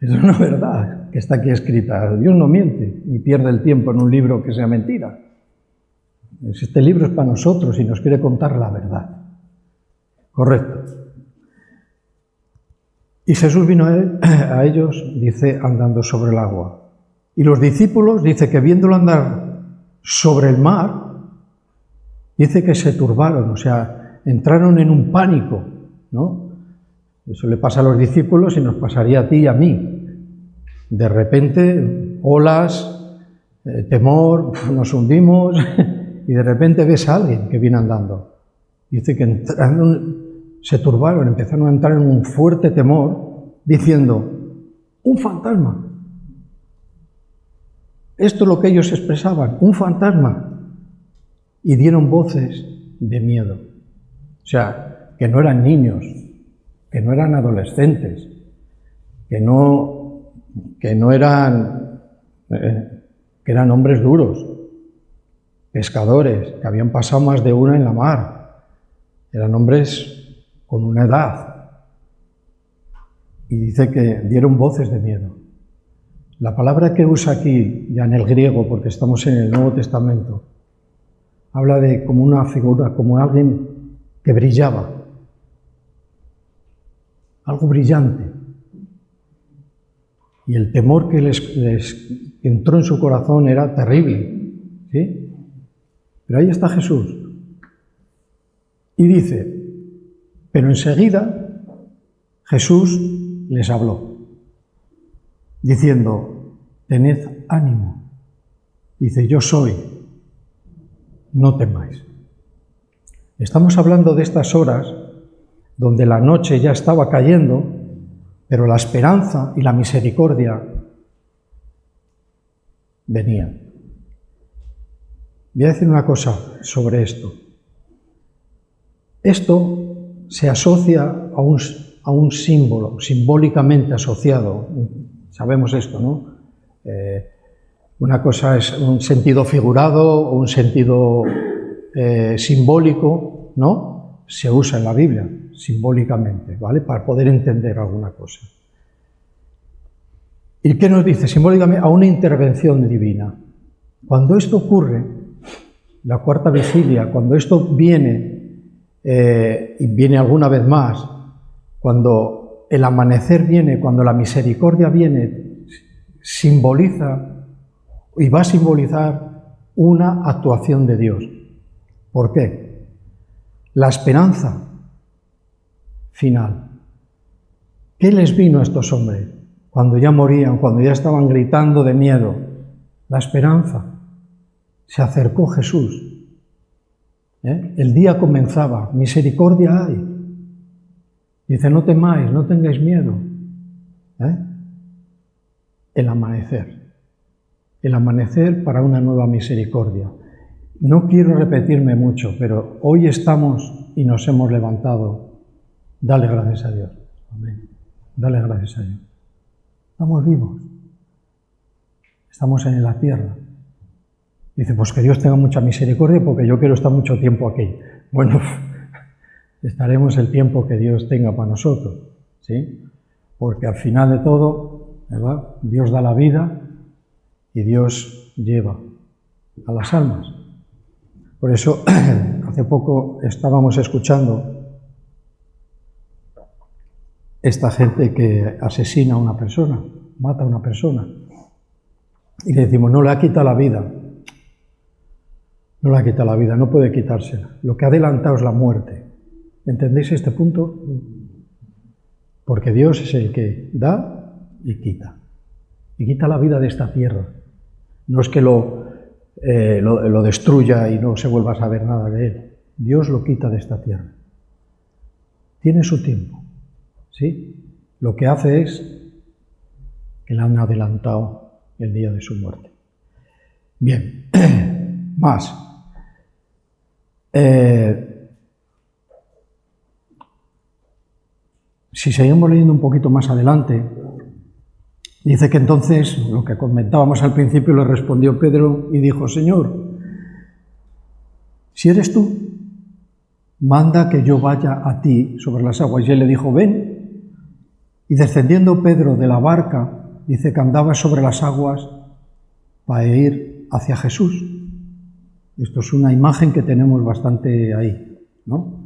esto es una verdad que está aquí escrita. Dios no miente, ni pierde el tiempo en un libro que sea mentira. Este libro es para nosotros y nos quiere contar la verdad. Correcto. Y Jesús vino a ellos, dice, andando sobre el agua. Y los discípulos, dice que viéndolo andar sobre el mar, dice que se turbaron, o sea, entraron en un pánico, ¿no? Eso le pasa a los discípulos y nos pasaría a ti y a mí. De repente, olas, temor, nos hundimos y de repente ves a alguien que viene andando. Dice que se turbaron, empezaron a entrar en un fuerte temor, diciendo, un fantasma. Esto es lo que ellos expresaban, un fantasma. Y dieron voces de miedo. O sea, que no eran niños, que no eran adolescentes, que eran hombres duros, pescadores, que habían pasado más de una en la mar. Eran hombres con una edad. Y dice que dieron voces de miedo. La palabra que usa aquí, ya en el griego, porque estamos en el Nuevo Testamento, habla de como una figura, como alguien que brillaba, algo brillante. Y el temor que les entró en su corazón era terrible, ¿sí? Pero ahí está Jesús. Y dice, pero enseguida Jesús les habló, diciendo, tened ánimo. Dice, yo soy, no temáis. Estamos hablando de estas horas donde la noche ya estaba cayendo, pero la esperanza y la misericordia venían. Voy a decir una cosa sobre esto. Esto se asocia a un símbolo, simbólicamente asociado. Sabemos esto, ¿no? Una cosa es un sentido figurado o un sentido simbólico, ¿no? Se usa en la Biblia simbólicamente, ¿vale? Para poder entender alguna cosa. ¿Y qué nos dice? Simbólicamente a una intervención divina. Cuando esto ocurre, la cuarta vigilia, cuando esto viene, y viene alguna vez más, cuando el amanecer viene, cuando la misericordia viene, simboliza y va a simbolizar una actuación de Dios. ¿Por qué? La esperanza final. ¿Qué les vino a estos hombres cuando ya morían, cuando ya estaban gritando de miedo? La esperanza. Se acercó Jesús. El día comenzaba, misericordia hay. Dice, no temáis, no tengáis miedo. El amanecer para una nueva misericordia. No quiero repetirme mucho, pero hoy estamos y nos hemos levantado. Dale gracias a Dios. Amén. Dale gracias a Dios. Estamos vivos. Estamos en la tierra. Dice, pues que Dios tenga mucha misericordia porque yo quiero estar mucho tiempo aquí. Bueno, estaremos el tiempo que Dios tenga para nosotros, ¿sí? Porque al final de todo, ¿verdad? Dios da la vida y Dios lleva a las almas. Por eso, hace poco estábamos escuchando esta gente que asesina a una persona, mata a una persona, y le decimos, no le ha quitado la vida. No le ha quitado la vida, no puede quitársela. Lo que ha adelantado es la muerte. ¿Entendéis este punto? Porque Dios es el que da y quita. Y quita la vida de esta tierra. No es que lo destruya y no se vuelva a saber nada de él. Dios lo quita de esta tierra. Tiene su tiempo, ¿sí? Lo que hace es que le han adelantado el día de su muerte. Bien, más. Si seguimos leyendo un poquito más adelante, dice que entonces, lo que comentábamos al principio, le respondió Pedro y dijo, Señor, si eres tú, manda que yo vaya a ti sobre las aguas. Y él le dijo, ven. Y descendiendo Pedro de la barca, dice que andaba sobre las aguas para ir hacia Jesús. Esto es una imagen que tenemos bastante ahí, ¿no?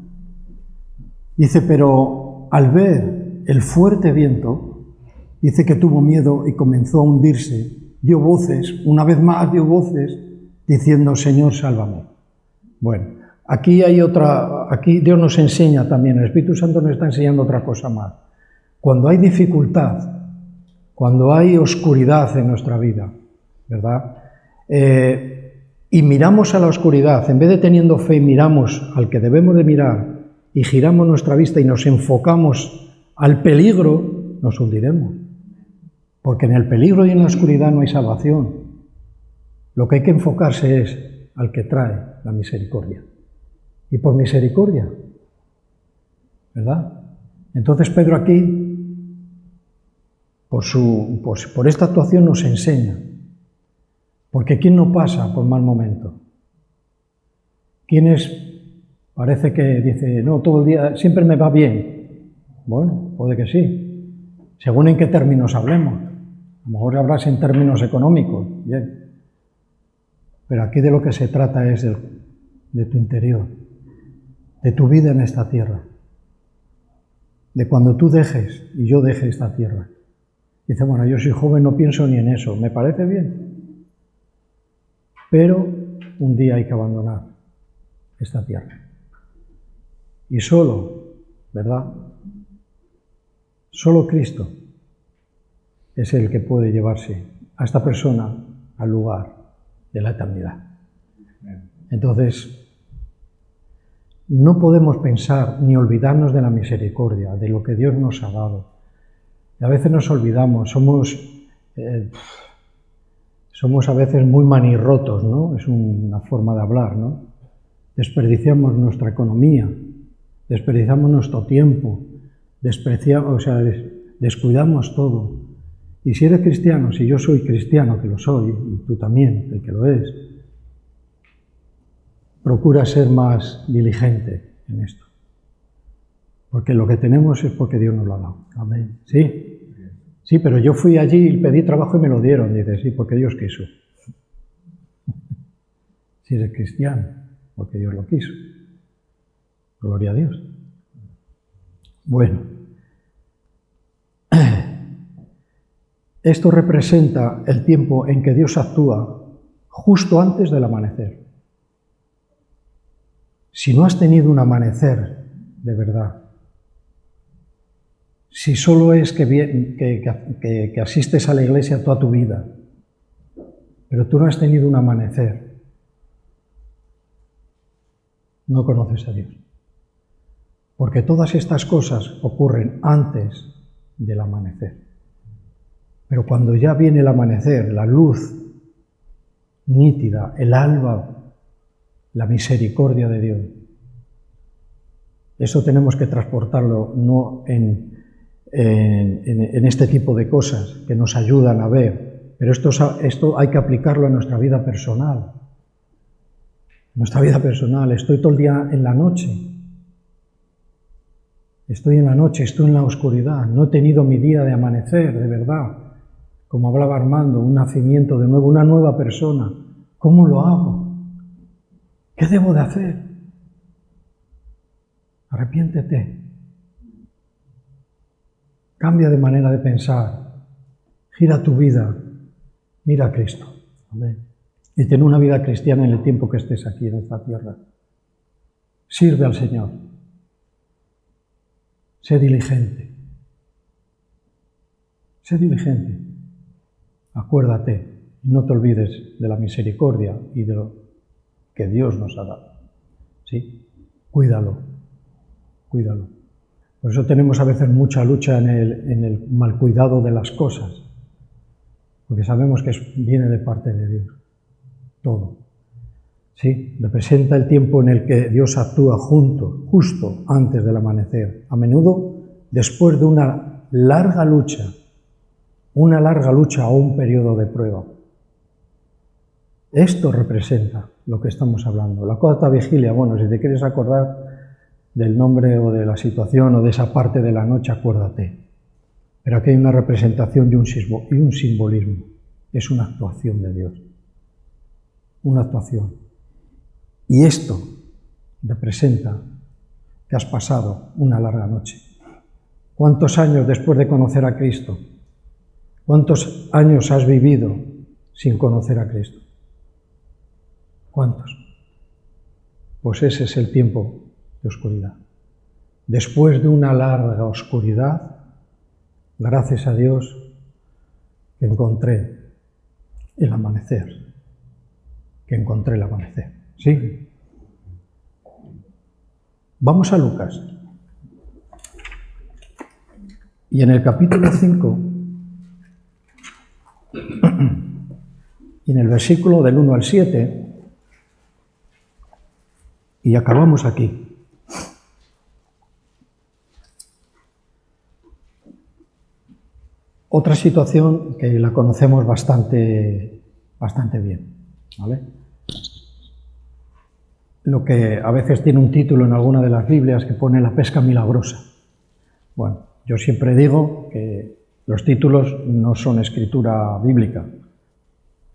Dice, pero al ver el fuerte viento, dice que tuvo miedo y comenzó a hundirse. Dio voces, una vez más dio voces, diciendo, Señor, sálvame. Bueno, aquí Dios nos enseña también, el Espíritu Santo nos está enseñando otra cosa más. Cuando hay dificultad, cuando hay oscuridad en nuestra vida, ¿verdad? Y miramos a la oscuridad, en vez de teniendo fe, miramos al que debemos de mirar y giramos nuestra vista y nos enfocamos al peligro, nos hundiremos. Porque en el peligro y en la oscuridad no hay salvación. Lo que hay que enfocarse es al que trae la misericordia. Y por misericordia, ¿verdad? Entonces Pedro aquí, por esta actuación nos enseña. Porque ¿quién no pasa por mal momento? ¿Quién parece que dice, no, todo el día siempre me va bien? Bueno, puede que sí. Según en qué términos hablemos. A lo mejor hablas en términos económicos, bien. Pero aquí de lo que se trata es de tu interior. de tu vida en esta tierra, de cuando tú dejes y yo deje esta tierra. Dice, bueno, yo soy joven, no pienso ni en eso, me parece bien, pero un día hay que abandonar esta tierra. Y solo, ¿verdad? Solo Cristo es el que puede llevarse a esta persona al lugar de la eternidad. Entonces, no podemos pensar ni olvidarnos de la misericordia, de lo que Dios nos ha dado. Y a veces nos olvidamos, somos a veces muy manirrotos, ¿no? Es una forma de hablar, ¿no? Desperdiciamos nuestra economía, desperdiciamos nuestro tiempo, descuidamos todo. Y si eres cristiano, si yo soy cristiano, que lo soy, y tú también, el que lo es, procura ser más diligente en esto. Porque lo que tenemos es porque Dios nos lo ha dado. Amén. Sí, sí, pero yo fui allí y pedí trabajo y me lo dieron. Dice, sí, porque Dios quiso. Si eres cristiano, porque Dios lo quiso. Gloria a Dios. Bueno, esto representa el tiempo en que Dios actúa justo antes del amanecer. Si no has tenido un amanecer de verdad, si solo es que asistes a la iglesia toda tu vida, pero tú no has tenido un amanecer, no conoces a Dios. Porque todas estas cosas ocurren antes del amanecer. Pero cuando ya viene el amanecer, la luz nítida, el alba, la misericordia de Dios, eso tenemos que transportarlo no en este tipo de cosas que nos ayudan a ver, pero esto hay que aplicarlo a nuestra vida personal. Nuestra vida personal, estoy todo el día en la noche. Estoy en la noche, estoy en la oscuridad, no he tenido mi día de amanecer, de verdad. Como hablaba Armando, un nacimiento de nuevo, una nueva persona. ¿Cómo lo hago? ¿Qué debo de hacer? Arrepiéntete. Cambia de manera de pensar. Gira tu vida. Mira a Cristo. Amén. Y ten una vida cristiana en el tiempo que estés aquí en esta tierra. Sirve al Señor. Sé diligente. Sé diligente. Acuérdate, no te olvides de la misericordia y de lo que Dios nos ha dado. ¿Sí? Cuídalo. Cuídalo. Por eso tenemos a veces mucha lucha en el mal cuidado de las cosas. Porque sabemos que viene de parte de Dios. Todo. ¿Sí? Representa el tiempo en el que Dios actúa justo antes del amanecer. A menudo después de una larga lucha o un periodo de prueba. Esto representa lo que estamos hablando. La cuarta vigilia, bueno, si te quieres acordar del nombre o de la situación o de esa parte de la noche, acuérdate. Pero aquí hay una representación y un simbolismo. Es una actuación de Dios. Una actuación. Y esto representa que has pasado una larga noche. ¿Cuántos años después de conocer a Cristo? ¿Cuántos años has vivido sin conocer a Cristo? ¿Cuántos? Pues ese es el tiempo de oscuridad. Después de una larga oscuridad, gracias a Dios, encontré el amanecer. ¿Sí? Vamos a Lucas. Y en el capítulo 5, y en el versículo del 1 al 7, y acabamos aquí. Otra situación que la conocemos bastante bien, ¿vale? Lo que a veces tiene un título en alguna de las Biblias que pone la pesca milagrosa. Bueno, yo siempre digo que los títulos no son escritura bíblica.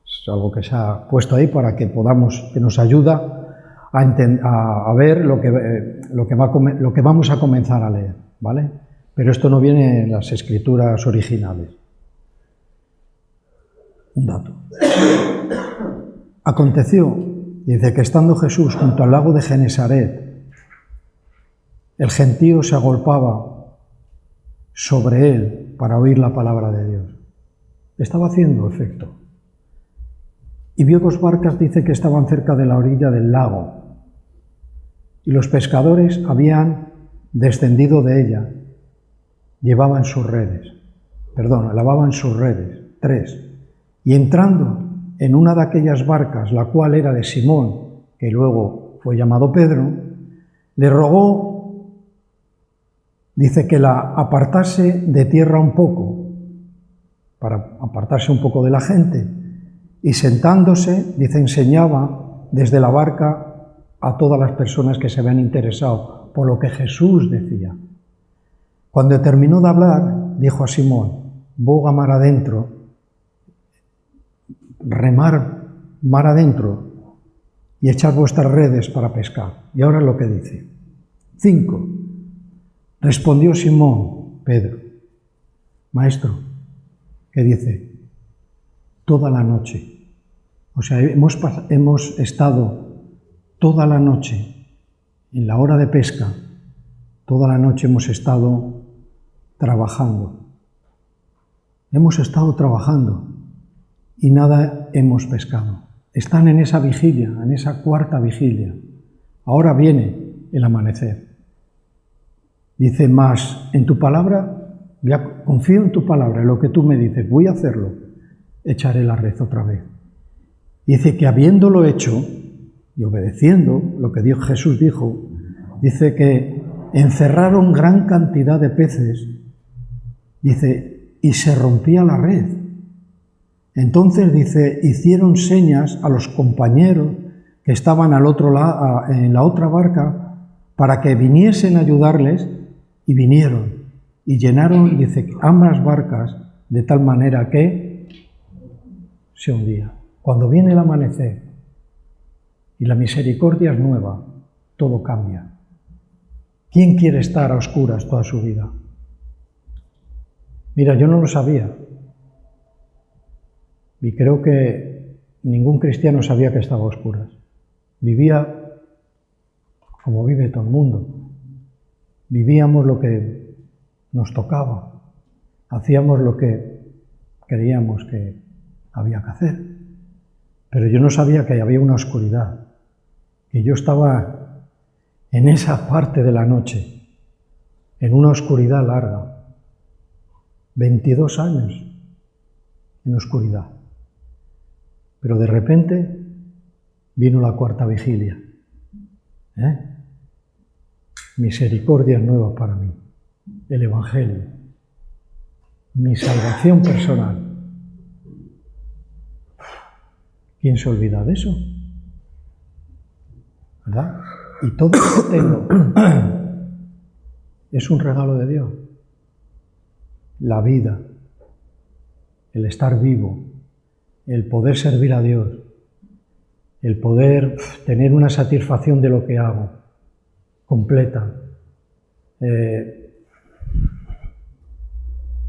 Es algo que se ha puesto ahí para que nos ayuda a ver lo que vamos a comenzar a leer, ¿vale? Pero esto no viene en las escrituras originales. Un dato. Aconteció, dice, que estando Jesús junto al lago de Genesaret, el gentío se agolpaba sobre él para oír la palabra de Dios. Estaba haciendo efecto. Y vio 2 barcas, dice, que estaban cerca de la orilla del lago. Y los pescadores habían descendido de ella, lavaban sus redes. 3. Y entrando en una de aquellas barcas, la cual era de Simón, que luego fue llamado Pedro, le rogó, dice, que la apartase de tierra un poco, para apartarse un poco de la gente, y sentándose, dice, enseñaba desde la barca a todas las personas que se habían interesado por lo que Jesús decía. Cuando terminó de hablar, dijo a Simón, boga mar adentro, remar mar adentro y echad vuestras redes para pescar. Y ahora lo que dice. 5. Respondió Simón, Pedro, Maestro, ¿qué dice? Toda la noche. O sea, hemos estado toda la noche en la hora de pesca, toda la noche hemos estado trabajando. Hemos estado trabajando y nada hemos pescado. Están en esa vigilia, en esa 4ª vigilia. Ahora viene el amanecer. Dice, más en tu palabra, ya confío en tu palabra, en lo que tú me dices, voy a hacerlo, echaré la red otra vez. Dice que habiéndolo hecho y obedeciendo lo que Jesús dijo, dice que encerraron gran cantidad de peces, dice, y se rompía la red. Entonces, dice, hicieron señas a los compañeros que estaban al otro lado, en la otra barca, para que viniesen a ayudarles, y vinieron, y llenaron, dice, ambas barcas, de tal manera que se hundía. Cuando viene el amanecer y la misericordia es nueva, todo cambia. ¿Quién quiere estar a oscuras toda su vida? Mira, yo no lo sabía. Y creo que ningún cristiano sabía que estaba a oscuras. Vivía como vive todo el mundo. Vivíamos lo que nos tocaba. Hacíamos lo que creíamos que había que hacer. Pero yo no sabía que había una oscuridad. Que yo estaba en esa parte de la noche, en una oscuridad larga. 22 años en oscuridad. Pero de repente vino la 4ª vigilia. Misericordia nueva para mí. El Evangelio. Mi salvación personal. ¿Quién se olvida de eso? ¿Verdad? Y todo lo que tengo es un regalo de Dios. La vida, el estar vivo, el poder servir a Dios, el poder tener una satisfacción de lo que hago, completa.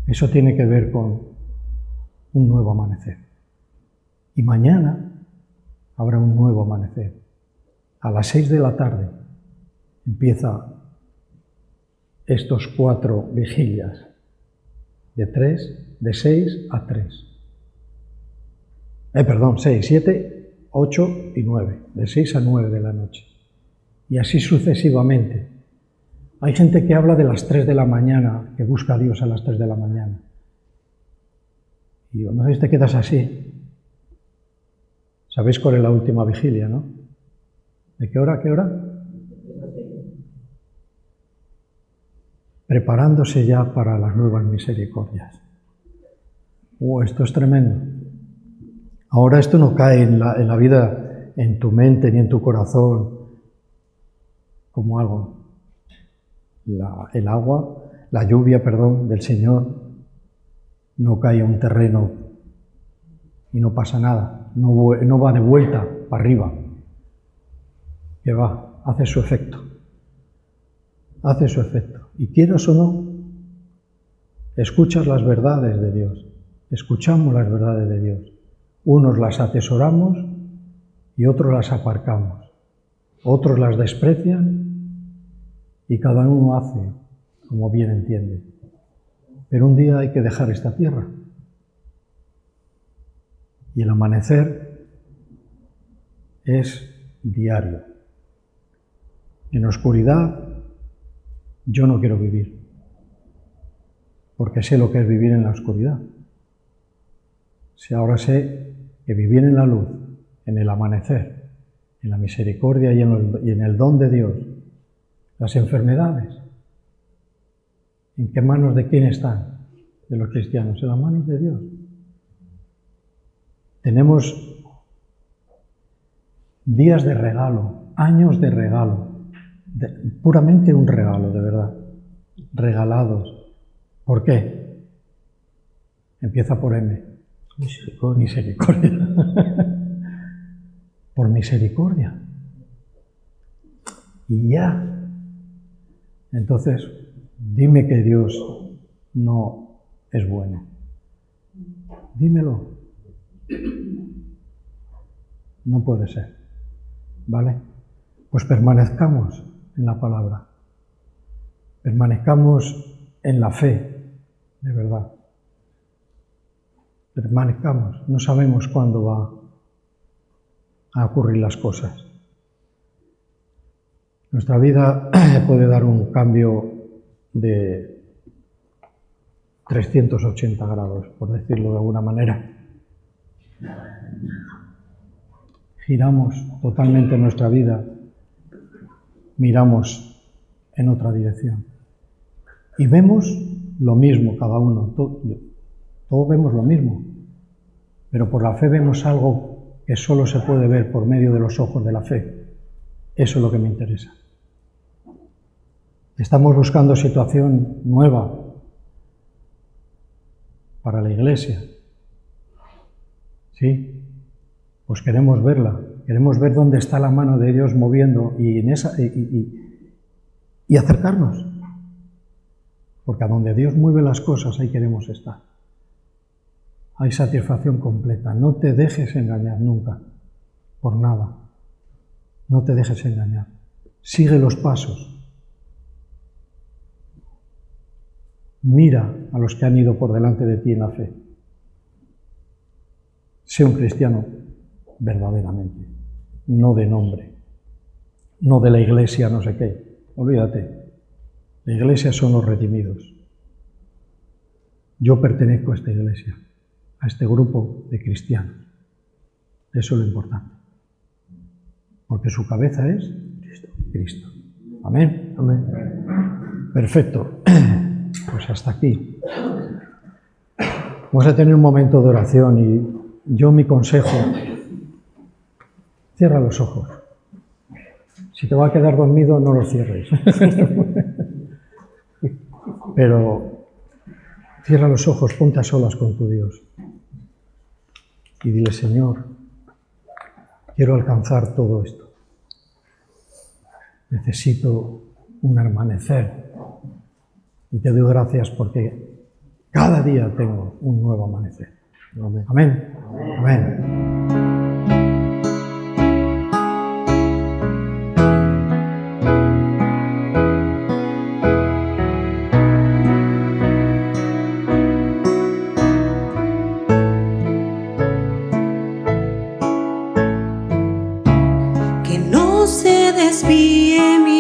Eso tiene que ver con un nuevo amanecer. Y mañana habrá un nuevo amanecer. A las 6 de la tarde empieza estos 4 vigilias, de 6 a 3. 6, 7, 8 y 9, de 6 a 9 de la noche. Y así sucesivamente. Hay gente que habla de las 3 de la mañana, que busca a Dios a las 3 de la mañana. Y digo, no sé si te quedas así. ¿Sabéis cuál es la última vigilia, no? ¿De qué hora a qué hora? Preparándose ya para las nuevas misericordias. Esto es tremendo. Ahora esto no cae en la vida, en tu mente ni en tu corazón, como algo. La lluvia del Señor no cae a un terreno y no pasa nada, no va de vuelta para arriba. que va, hace su efecto. Hace su efecto. Y quieras o no, escuchas las verdades de Dios. Escuchamos las verdades de Dios. Unos las atesoramos y otros las aparcamos. Otros las desprecian y cada uno hace como bien entiende. Pero un día hay que dejar esta tierra. Y el amanecer es diario. En oscuridad yo no quiero vivir, porque sé lo que es vivir en la oscuridad. Si ahora sé que vivir en la luz, en el amanecer, en la misericordia y en el don de Dios, las enfermedades, ¿en qué manos de quién están? De los cristianos, en las manos de Dios. Tenemos días de regalo, años de regalo, puramente un regalo, de verdad, regalados. ¿Por qué? Empieza por M. Misericordia. Misericordia. Por misericordia. Y ya. Entonces, dime que Dios no es bueno. Dímelo. No puede ser. ¿Vale? Pues permanezcamos en la palabra. Permanezcamos en la fe, de verdad. Permanezcamos. No sabemos cuándo va a ocurrir las cosas. Nuestra vida puede dar un cambio de 380 grados, por decirlo de alguna manera. Giramos totalmente nuestra vida, miramos en otra dirección y vemos lo mismo cada uno, todos vemos lo mismo, pero por la fe vemos algo que solo se puede ver por medio de los ojos de la fe. Eso es lo que me interesa. Estamos buscando situación nueva para la Iglesia. ¿Sí? Pues queremos verla, queremos ver dónde está la mano de Dios moviendo y acercarnos. Porque a donde Dios mueve las cosas, ahí queremos estar. Hay satisfacción completa. No te dejes engañar nunca, por nada. No te dejes engañar. Sigue los pasos. Mira a los que han ido por delante de ti en la fe. Sé un cristiano verdaderamente, no de nombre, no de la iglesia no sé qué. Olvídate, la iglesia son los redimidos. Yo pertenezco a esta iglesia, a este grupo de cristianos. Eso es lo importante. Porque su cabeza es Cristo. Amén. Amén. Perfecto. Pues hasta aquí. Vamos a tener un momento de oración y yo mi consejo, cierra los ojos. Si te va a quedar dormido, no los cierres. Pero cierra los ojos, ponte a solas con tu Dios. Y dile, Señor, quiero alcanzar todo esto. Necesito un amanecer. Y te doy gracias porque cada día tengo un nuevo amanecer. Amén. Amén. Amén. Que no se desvíe mi